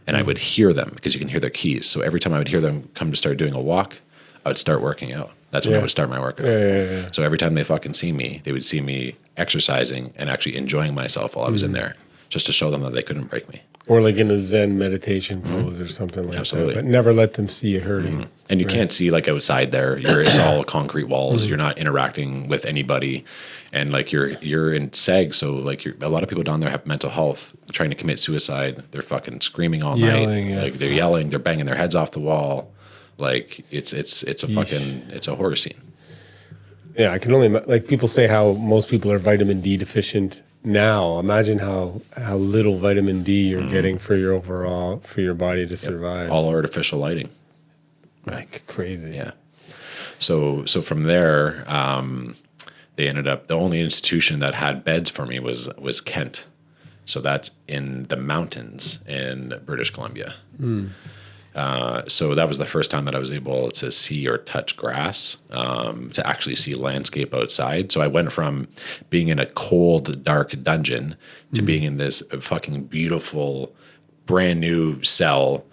and I would hear them because you can hear their keys. So every time I would hear them come to start doing a walk, I would start working out. That's when I would start my workout. So every time they fucking see me, they would see me exercising and actually enjoying myself while I was in there, just to show them that they couldn't break me. Or like in a Zen meditation pose or something like that. But never let them see you hurting. And you can't see like outside there. It's all concrete walls. You're not interacting with anybody. And like you're in seg, so like a lot of people down there have mental health, trying to commit suicide. They're fucking screaming all night. Like they're yelling, they're banging their heads off the wall. Like it's a horror scene. Yeah, I can only, like people say how most people are vitamin D deficient now. Imagine how little vitamin D you're getting for your body to survive. All artificial lighting. Like crazy. Yeah. So from there, they ended up, the only institution that had beds for me was Kent. So that's in the mountains in British Columbia. So that was the first time that I was able to see or touch grass, to actually see landscape outside. So I went from being in a cold, dark dungeon to being in this fucking beautiful, brand new cell,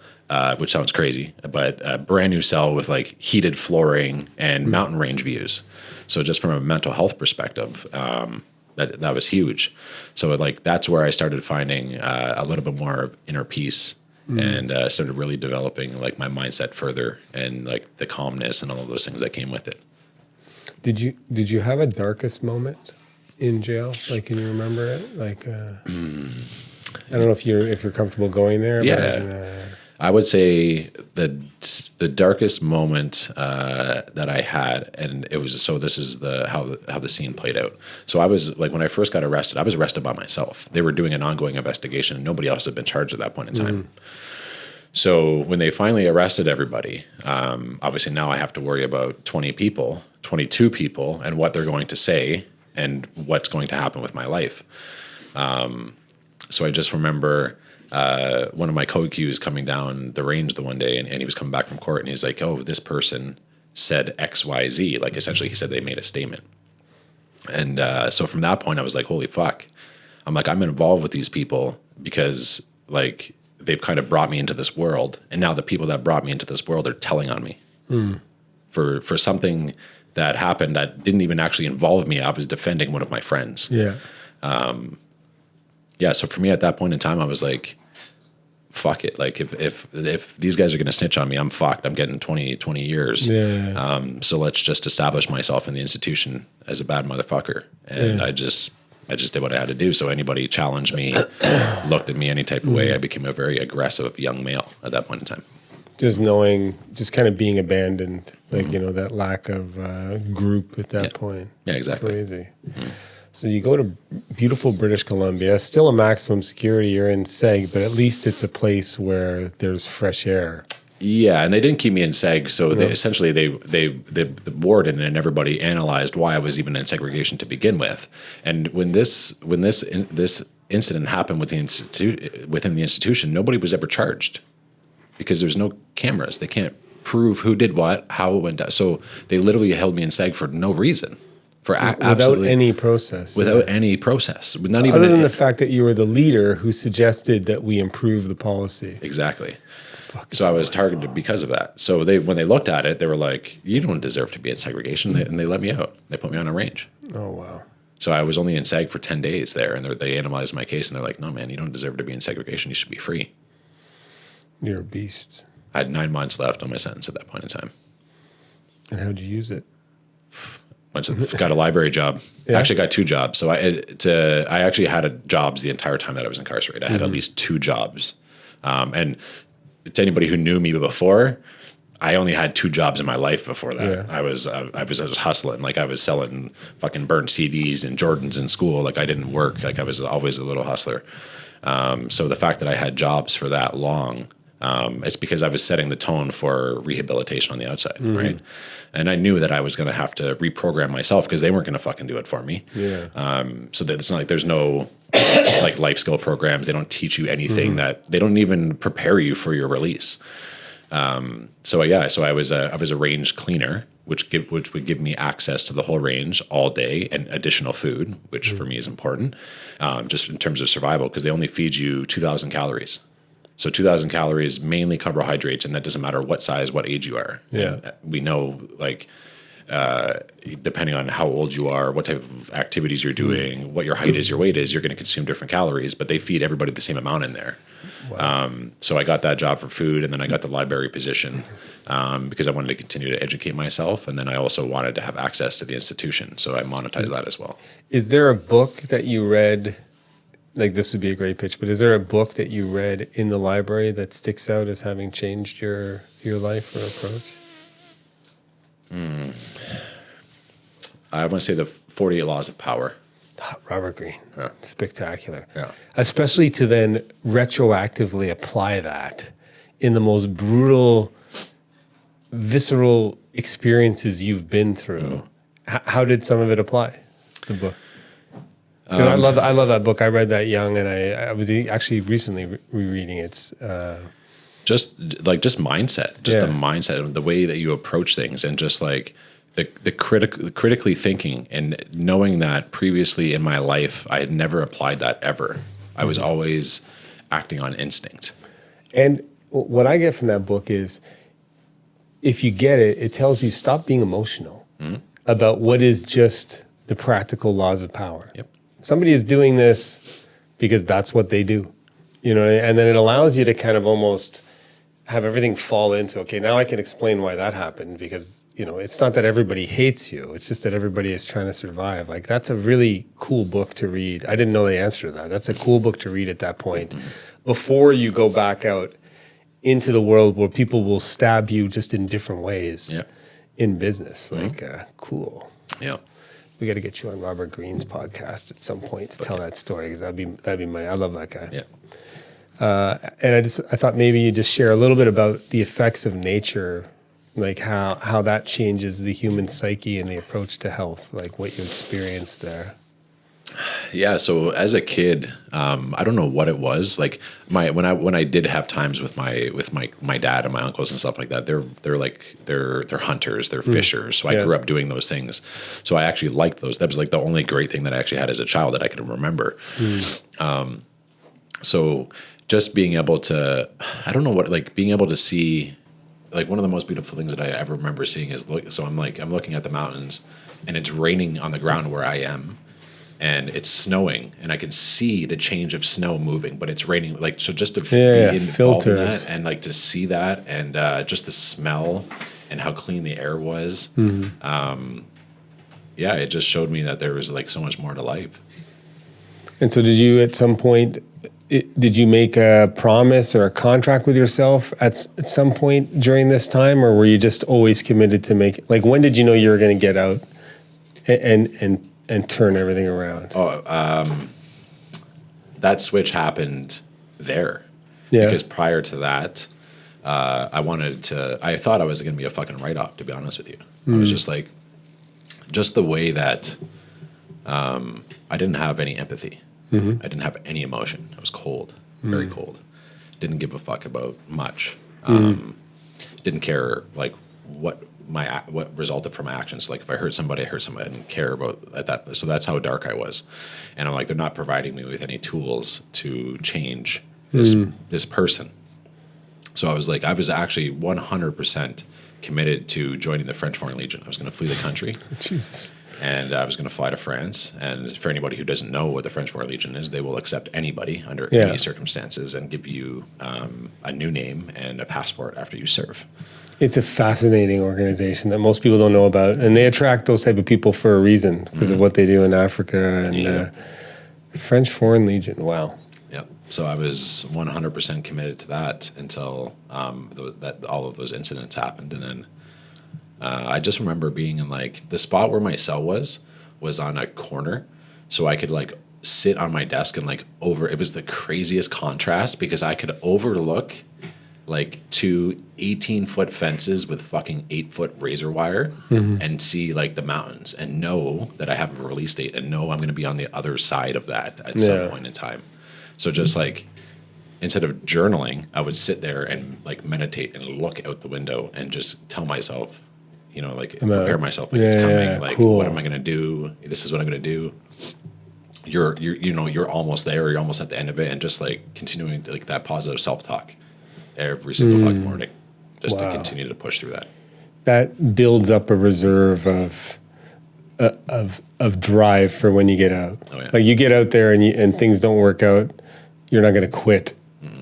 which sounds crazy, but a brand new cell with like heated flooring and mountain range views. So just from a mental health perspective, that was huge. So like that's where I started finding a little bit more inner peace. And started really developing like my mindset further, and like the calmness and all of those things that came with it. Did you have a darkest moment in jail? Like, can you remember it? Like, I don't know if you're comfortable going there. Yeah, but, I would say the darkest moment that I had, and it was this is how the scene played out. So I was like, when I first got arrested, I was arrested by myself. They were doing an ongoing investigation, and nobody else had been charged at that point in time. So when they finally arrested everybody, obviously now I have to worry about 22 people, and what they're going to say and what's going to happen with my life. So I just remember one of my co-accused coming down the range the one day, and he was coming back from court, and he's like, oh, this person said XYZ. Like essentially he said they made a statement. And so from that point I was like, holy fuck. I'm like, I'm involved with these people because like they've kind of brought me into this world, and now the people that brought me into this world are telling on me for something that happened that didn't even actually involve me. I was defending one of my friends. Yeah. Yeah. So for me at that point in time, I was like, fuck it. Like if these guys are going to snitch on me, I'm fucked. I'm getting 20 years. Yeah. So let's just establish myself in the institution as a bad motherfucker. And I just did what I had to do. So anybody challenged me, looked at me any type of way, I became a very aggressive young male at that point in time. Just knowing, just kind of being abandoned, like, you know, that lack of group at that point. Yeah, exactly. Crazy. So you go to beautiful British Columbia, still a maximum security, you're in SEG, but at least it's a place where there's fresh air. Yeah, and they didn't keep me in seg, so they essentially the warden and everybody analyzed why I was even in segregation to begin with. And when this incident happened within the institution, nobody was ever charged because there's no cameras. They can't prove who did what, how it went down. So they literally held me in seg for no reason, Without any process. Without any process, not even other than the fact that you were the leader who suggested that we improve the policy. Exactly. So I was targeted because of that. So when they looked at it, they were like, "You don't deserve to be in segregation," and they let me out. They put me on a range. Oh wow! So I was only in seg for 10 days there, and they analyzed my case, and they're like, "No, man, you don't deserve to be in segregation. You should be free." You're a beast. I had 9 months left on my sentence at that point in time. And how'd you use it? Got a library job. Yeah. I actually got 2 jobs. So I actually had jobs the entire time that I was incarcerated. I had at least 2 jobs, and to anybody who knew me before, I only had 2 jobs in my life before that. Yeah. I was hustling. Like I was selling fucking burnt CDs and Jordans in school. Like I didn't work. Like I was always a little hustler. So the fact that I had jobs for that long, it's because I was setting the tone for rehabilitation on the outside, right? And I knew that I was going to have to reprogram myself because they weren't going to fucking do it for me. Yeah. So that it's not like there's no like life skill programs. They don't teach you anything that they don't even prepare you for your release. So I was a range cleaner, which would give me access to the whole range all day and additional food, which for me is important, just in terms of survival, because they only feed you 2,000 calories. So 2,000 calories, mainly carbohydrates, and that doesn't matter what size, what age you are. Yeah. And we know, like, depending on how old you are, what type of activities you're doing, what your height is, your weight is, you're going to consume different calories, but they feed everybody the same amount in there. Wow. So I got that job for food, and then I got the library position because I wanted to continue to educate myself, and then I also wanted to have access to the institution, so I monetized that as well. Is there a book that you read? Like this would be a great pitch, but is there a book that you read in the library that sticks out as having changed your life or approach? I want to say the 48 Laws of Power. Robert Greene. Yeah. Spectacular. Yeah. Especially to then retroactively apply that in the most brutal, visceral experiences you've been through. How did some of it apply, the book? Because I love that book. I read that young, and I was actually recently rereading it. Just mindset, the mindset of the way that you approach things, and just like the critically thinking, and knowing that previously in my life I had never applied that ever. I was always acting on instinct. And what I get from that book is, if you get it, it tells you stop being emotional about what is just the practical laws of power. Yep. Somebody is doing this because that's what they do, you know, and then it allows you to kind of almost have everything fall into, okay, now I can explain why that happened, because, you know, it's not that everybody hates you. It's just that everybody is trying to survive. Like, that's a really cool book to read. I didn't know the answer to that. That's a cool book to read at that point before you go back out into the world where people will stab you just in different ways in business. Like, cool. Yeah. We got to get you on Robert Greene's podcast at some point to tell that story, because that'd be money. I love that guy. Yeah. And I thought maybe you just share a little bit about the effects of nature, like how that changes the human psyche and the approach to health, like what you experienced there. Yeah. So as a kid, I don't know what it was. Like when I did have times with my dad and my uncles and stuff like that, they're hunters, they're fishers. So I grew up doing those things. So I actually liked those. That was like the only great thing that I actually had as a child that I could remember. So just being able to, I don't know what, like being able to see like one of the most beautiful things that I ever remember seeing is I'm looking at the mountains, and it's raining on the ground where I am, and it's snowing, and I can see the change of snow moving, but it's raining. Like, so just to be involved in that, and like to see that, and just the smell and how clean the air was. Yeah, it just showed me that there was like so much more to life. And so did you at some point, did you make a promise or a contract with yourself at some point during this time, or were you just always committed to make, like, when did you know you were going to get out and turn everything around? That switch happened there. Yeah. Because prior to that, I thought I was going to be a fucking write-off, to be honest with you. I was just like, just the way that I didn't have any empathy. I didn't have any emotion. I was cold, very cold. Didn't give a fuck about much. Didn't care like what resulted from my actions. Like if I hurt somebody, I didn't care about that. So that's how dark I was. And I'm like, they're not providing me with any tools to change this person. So I was actually 100% committed to joining the French Foreign Legion. I was going to flee the country. Jesus. And I was going to fly to France. And for anybody who doesn't know what the French Foreign Legion is, they will accept anybody under any circumstances and give you a new name and a passport after you serve. It's a fascinating organization that most people don't know about. And they attract those type of people for a reason because of what they do in Africa. And French Foreign Legion, wow. Yep. So I was 100% committed to that until all of those incidents happened. And then I just remember being in like the spot where my cell was on a corner, so I could like sit on my desk and like it was the craziest contrast because I could overlook like 2 18-foot fences with fucking 8-foot razor wire and see like the mountains and know that I have a release date and know I'm going to be on the other side of that at some point in time. So just like instead of journaling, I would sit there and like meditate and look out the window and just tell myself, you know, like prepare myself, like it's coming, like what am I going to do? This is what I'm going to do. You're almost there, or you're almost at the end of it, and just like continuing like that positive self-talk every single fucking morning, just to continue to push through that. That builds up a reserve of drive for when you get out. Oh, yeah. Like you get out there and things don't work out, you're not going to quit.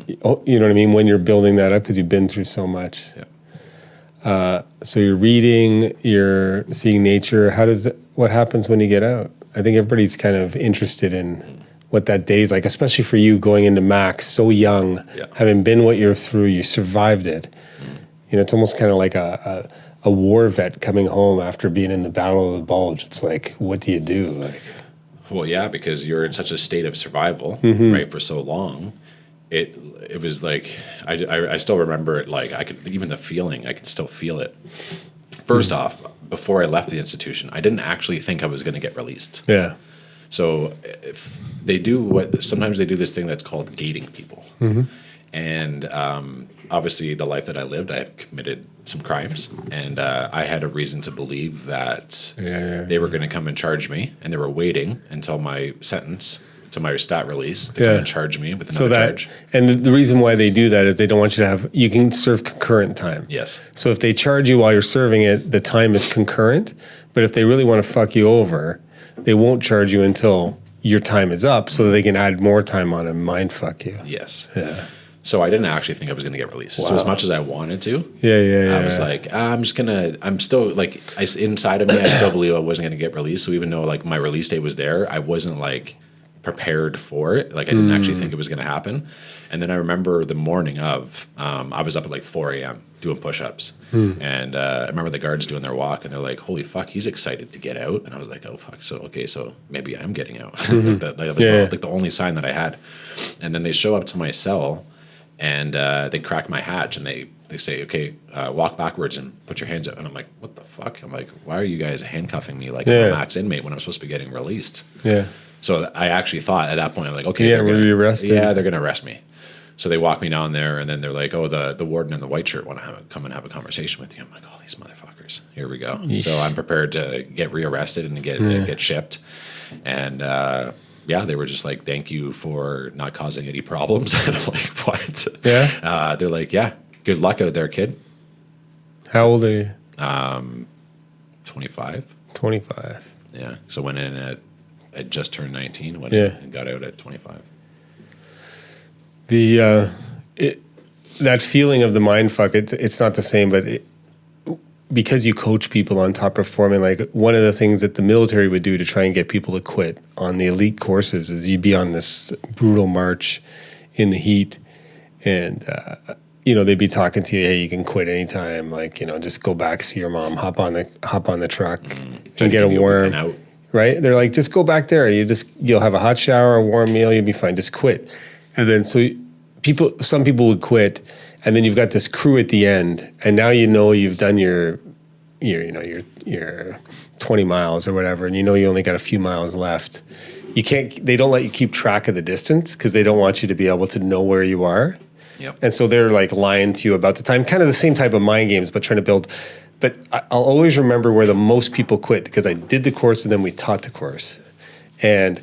You know what I mean? When you're building that up because you've been through so much. Yeah. So you're reading, you're seeing nature. What happens when you get out? I think everybody's kind of interested in what that day's like, especially for you going into Max so young, having been what you're through, you survived it. You know, it's almost kind of like a war vet coming home after being in the Battle of the Bulge. It's like, what do you do? Like, well, yeah, because you're in such a state of survival, right, for so long. It was like I still remember it. Like I could even the feeling. I could still feel it. First off, before I left the institution, I didn't actually think I was going to get released. Yeah. So if sometimes they do this thing that's called gating people, and obviously the life that I lived, I have committed some crimes, and I had a reason to believe that they were going to come and charge me, and they were waiting until my sentence. To my stat release to come and charge me with another charge. And the reason why they do that is they don't want you to you can serve concurrent time. Yes. So if they charge you while you're serving it, the time is concurrent. But if they really want to fuck you over, they won't charge you until your time is up so that they can add more time on and mind fuck you. Yes. Yeah. So I didn't actually think I was going to get released. Wow. So as much as I wanted to, I was like, I'm still like, inside of me, I still believe I wasn't going to get released. So even though like my release date was there, I wasn't like prepared for it. Like I didn't actually think it was going to happen. And then I remember the morning of, I was up at like 4 a.m. doing push-ups. And I remember the guards doing their walk and they're like, holy fuck, he's excited to get out. And I was like, oh fuck. So maybe I'm getting out. That was like the only sign that I had. And then they show up to my cell and they crack my hatch and they say, okay, walk backwards and put your hands out. And I'm like, what the fuck? I'm like, why are you guys handcuffing me like I'm a max inmate when I'm supposed to be getting released? Yeah. So I actually thought at that point, I'm like, okay, were you arrested? Yeah, they're going to arrest me. So they walk me down there, and then they're like, oh, the warden in the white shirt want to come and have a conversation with you. I'm like, oh, these motherfuckers. Here we go. Yeesh. So I'm prepared to get rearrested and get shipped. And they were just like, thank you for not causing any problems. And I'm like, what? Yeah. They're like, yeah, good luck out there, kid. How old are you? 25. 25. Yeah. So went in I just turned 19, went Yeah. in and got out at 25. That feeling of the mind fuck, it's not the same, but because you coach people on top performing, like one of the things that the military would do to try and get people to quit on the elite courses is you'd be on this brutal march in the heat, and they'd be talking to you, hey, you can quit anytime, like, just go back, see your mom, hop on the truck and get a warm out. Right? They're like, just go back there. You'll have a hot shower, a warm meal, you'll be fine. Just quit. And then some people would quit, and then you've got this crew at the end, and now you've done your 20 miles or whatever, and you only got a few miles left. They don't let you keep track of the distance because they don't want you to be able to know where you are. Yep. And so they're like lying to you about the time, kind of the same type of mind games, but trying to build. But I'll always remember where the most people quit, because I did the course and then we taught the course. And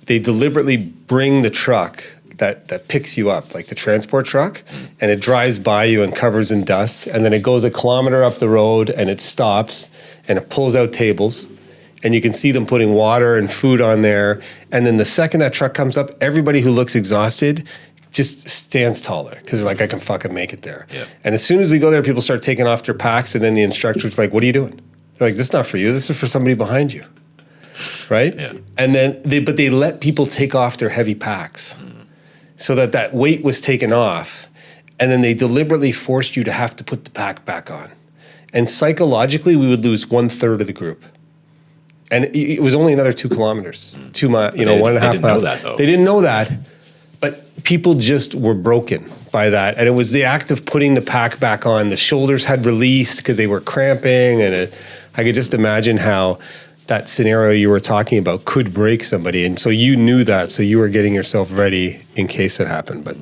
they deliberately bring the truck that picks you up, like the transport truck, and it drives by you and covers in dust. And then it goes a kilometer up the road and it stops and it pulls out tables. And you can see them putting water and food on there. And then the second that truck comes up, everybody who looks exhausted just stands taller because they're like, I can fucking make it there. Yeah. And as soon as we go there, people start taking off their packs, and then the instructor's like, what are you doing? They're like, this is not for you. This is for somebody behind you. Right? Yeah. And then they let people take off their heavy packs so that weight was taken off. And then they deliberately forced you to have to put the pack back on. And psychologically, we would lose 1/3 of the group. And it was only another 2 kilometers, 2 miles, 1.5 miles. They didn't know that, though. They didn't know that. But people just were broken by that. And it was the act of putting the pack back on. The shoulders had released because they were cramping. And I could just imagine how that scenario you were talking about could break somebody. And so you knew that. So you were getting yourself ready in case it happened. But,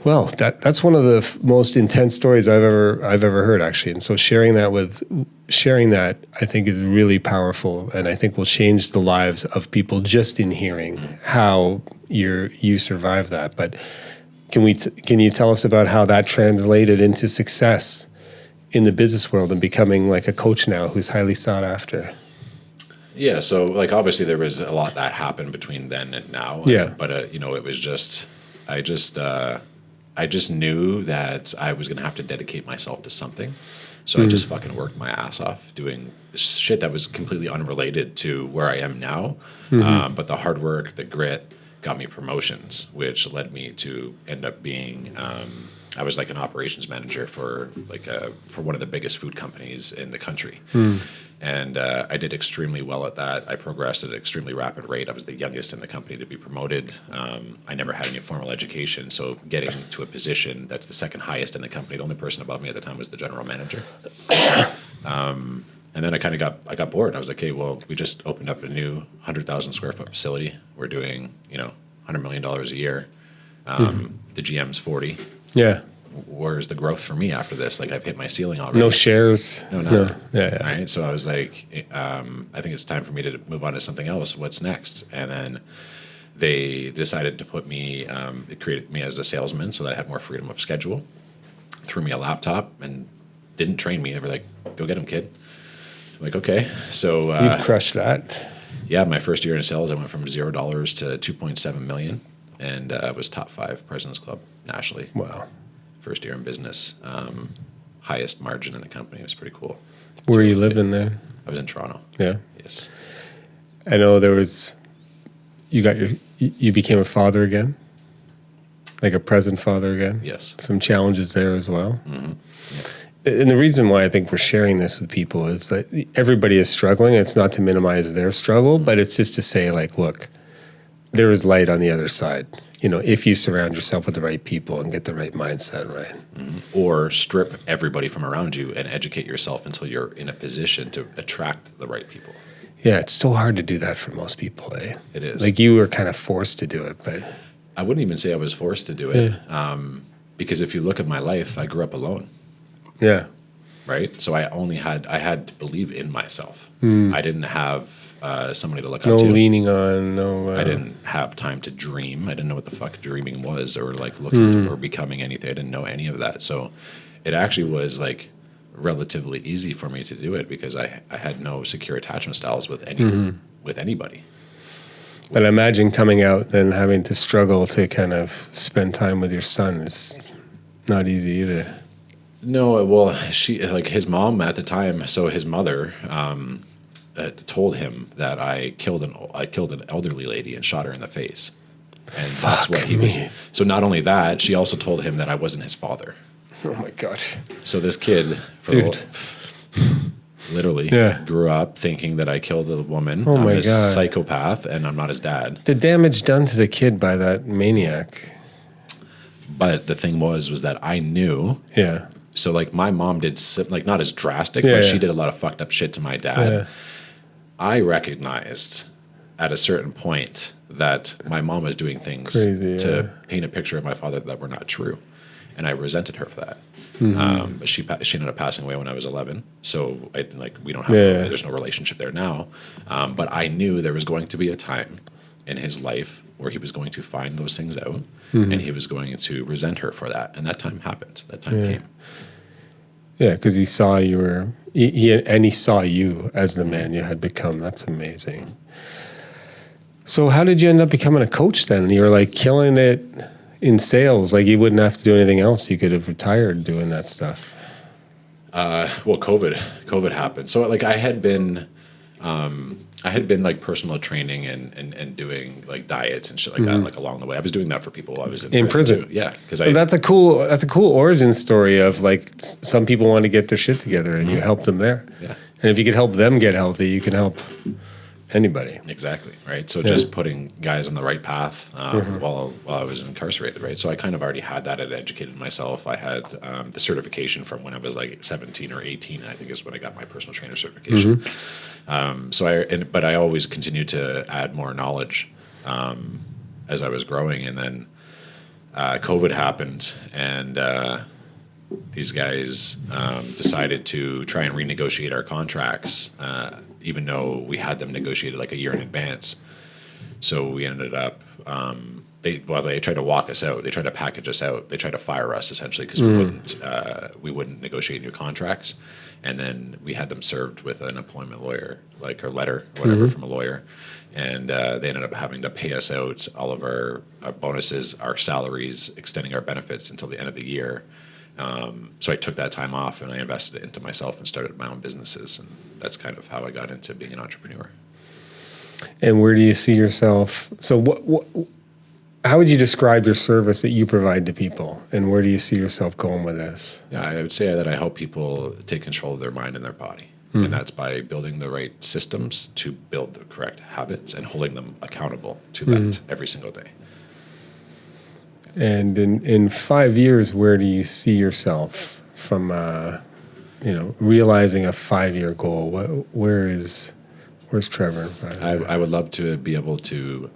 well, that's one of the most intense stories I've ever heard, actually. And so sharing that, I think, is really powerful, and I think will change the lives of people just in hearing how you survived that. But can you tell us about how that translated into success in the business world and becoming like a coach now who's highly sought after? Yeah, so like obviously there was a lot that happened between then and now. Yeah. But it was just I just knew that I was going to have to dedicate myself to something. So I just fucking worked my ass off doing shit that was completely unrelated to where I am now. But the hard work, the grit got me promotions, which led me to end up being, I was like an operations manager for one of the biggest food companies in the country. And I did extremely well at that. I progressed at an extremely rapid rate. I was the youngest in the company to be promoted. I never had any formal education, so getting to a position that's the second highest in the company, the only person above me at the time was the general manager. And then I got bored. I was like, hey, well, we just opened up a new 100,000 square foot facility. We're doing, $100 million a year. The GM's 40. Yeah. Where's the growth for me after this? Like, I've hit my ceiling already. No shares. No, nothing. No. Yeah. Right. So I was like, I think it's time for me to move on to something else. What's next? And then they decided to put me, it created me as a salesman so that I had more freedom of schedule. Threw me a laptop and didn't train me. They were like, go get him, kid. I'm like, okay. So you crushed that. Yeah, my first year in sales, I went from $0 to 2.7 million, and was top 5 President's Club nationally. Wow. First year in business, highest margin in the company. It was pretty cool. Where are you living there? I was in Toronto. Yeah. Yes. I know you became a father again, like a present father again. Yes. Some challenges there as well. Mm-hmm. And the reason why I think we're sharing this with people is that everybody is struggling. It's not to minimize their struggle, but it's just to say, like, look, there is light on the other side. If you surround yourself with the right people and get the right mindset right. Mm-hmm. Or strip everybody from around you and educate yourself until you're in a position to attract the right people. Yeah, it's so hard to do that for most people, eh? It is. Like, you were kind of forced to do it, but... I wouldn't even say I was forced to do it. Because if you look at my life, I grew up alone. Yeah. Right? So I had to believe in myself. I didn't have somebody to look no up to. No leaning on, no... I didn't have time to dream. I didn't know what the fuck dreaming was, or like looking or becoming anything. I didn't know any of that. So it actually was like relatively easy for me to do it because I had no secure attachment styles with with anybody. But I imagine coming out and having to struggle to kind of spend time with your son is not easy either. No, well, like his mom at the time, so his mother told him that I killed an elderly lady and shot her in the face, and that's what he was. So not only that, she also told him that I wasn't his father. Oh my God! So this kid, literally, grew up thinking that I killed a woman. Oh I'm my this God! Psychopath, and I'm not his dad. The damage done to the kid by that maniac. But the thing was that I knew. Yeah. So like my mom did like not as drastic, but she did a lot of fucked up shit to my dad. Yeah. I recognized at a certain point that my mom was doing things to paint a picture of my father that were not true, and I resented her for that. But she ended up passing away when I was 11, so we don't have there's no relationship there now. But I knew there was going to be a time in his life where he was going to find those things out, and he was going to resent her for that, and that time happened. That time came. Yeah, because he saw you were, he saw you as the man you had become. That's amazing. So how did you end up becoming a coach then? You were like killing it in sales. Like you wouldn't have to do anything else. You could have retired doing that stuff. Well, COVID happened. So like I had been like personal training and doing like diets and shit like that, like along the way. I was doing that for people while I was in prison too. Yeah. Cause that's a cool origin story of like some people want to get their shit together and you help them there. Yeah. And if you could help them get healthy, you can help anybody. Exactly. Right. So just putting guys on the right path while I was incarcerated. Right. So I kind of already had that. I'd educated myself. I had the certification from when I was like 17 or 18, I think is when I got my personal trainer certification. But I always continued to add more knowledge as I was growing. And then COVID happened and these guys decided to try and renegotiate our contracts, even though we had them negotiated like a year in advance. So we ended up, they tried to walk us out. They tried to package us out. They tried to fire us essentially because we wouldn't negotiate new contracts. And then we had them served with an employment lawyer, like a letter, or whatever, from a lawyer. And they ended up having to pay us out all of our bonuses, our salaries, extending our benefits until the end of the year. So I took that time off and I invested it into myself and started my own businesses. And that's kind of how I got into being an entrepreneur. And where do you see yourself? So how would you describe your service that you provide to people? And where do you see yourself going with this? Yeah, I would say that I help people take control of their mind and their body. And that's by building the right systems to build the correct habits and holding them accountable to that every single day. And in 5 years, where do you see yourself from, realizing a 5-year goal? Where's Trevor? I would love to be able to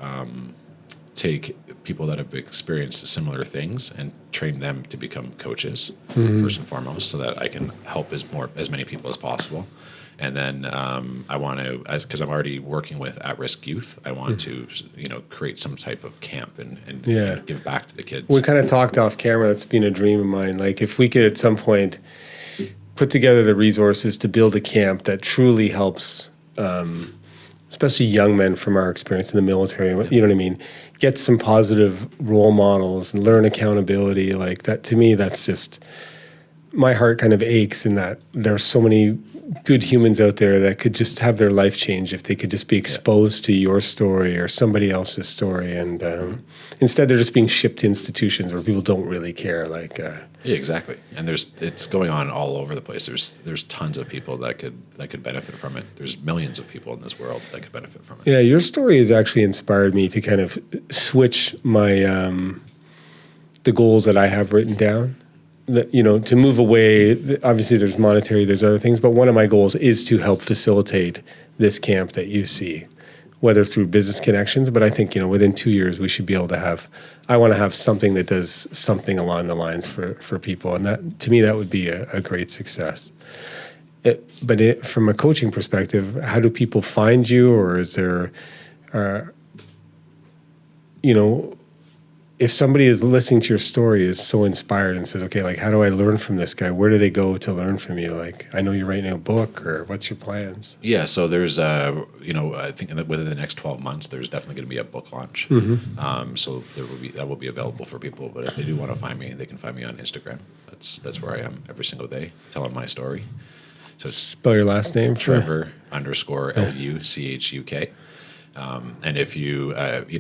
take people that have experienced similar things and train them to become coaches first and foremost, so that I can help as many people as possible. And then I want to, because I'm already working with at-risk youth, I want to, create some type of camp and give back to the kids. We kind of talked off camera. That's been a dream of mine. Like if we could at some point put together the resources to build a camp that truly helps, especially young men from our experience in the military, you know what I mean? Get some positive role models and learn accountability. Like that, to me, that's just, my heart kind of aches in that there's so many good humans out there that could just have their life change if they could just be exposed to your story or somebody else's story. And instead they're just being shipped to institutions where people don't really care. Yeah, exactly. And it's going on all over the place. There's tons of people that could benefit from it. There's millions of people in this world that could benefit from it. Yeah, your story has actually inspired me to kind of switch my the goals that I have written down. To move away, obviously there's monetary, there's other things, but one of my goals is to help facilitate this camp that you see, whether through business connections, but I think, within 2 years we should be able to I want to have something that does something along the lines for people. And that, to me, that would be a great success. From a coaching perspective, how do people find you, or is there, if somebody is listening to your story is so inspired and says, okay, like, how do I learn from this guy? Where do they go to learn from you? Like, I know you're writing a book, or what's your plans? Yeah, so there's, I think within the next 12 months, there's definitely going to be a book launch. So that will be available for people. But if they do want to find me, they can find me on Instagram. That's where I am every single day, telling my story. So it's Spell your last name. Trevor _ Luchuk. And if you you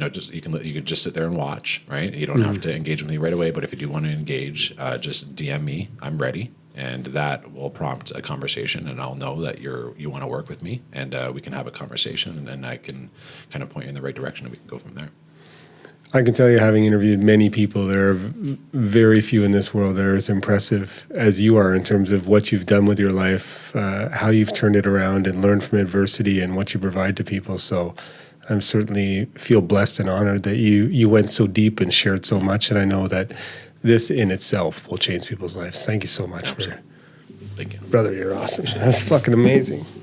can just sit there and watch, right? You don't have to engage with me right away, but if you do want to engage, just DM me. I'm ready, and that will prompt a conversation, and I'll know that you want to work with me, and we can have a conversation, and I can kind of point you in the right direction, and we can go from there. I can tell you, having interviewed many people, there are very few in this world that are as impressive as you are in terms of what you've done with your life, how you've turned it around and learned from adversity, and what you provide to people. So I'm certainly feel blessed and honored that you went so deep and shared so much. And I know that this in itself will change people's lives. Thank you so much. Thank you. Brother, you're awesome. That's fucking amazing.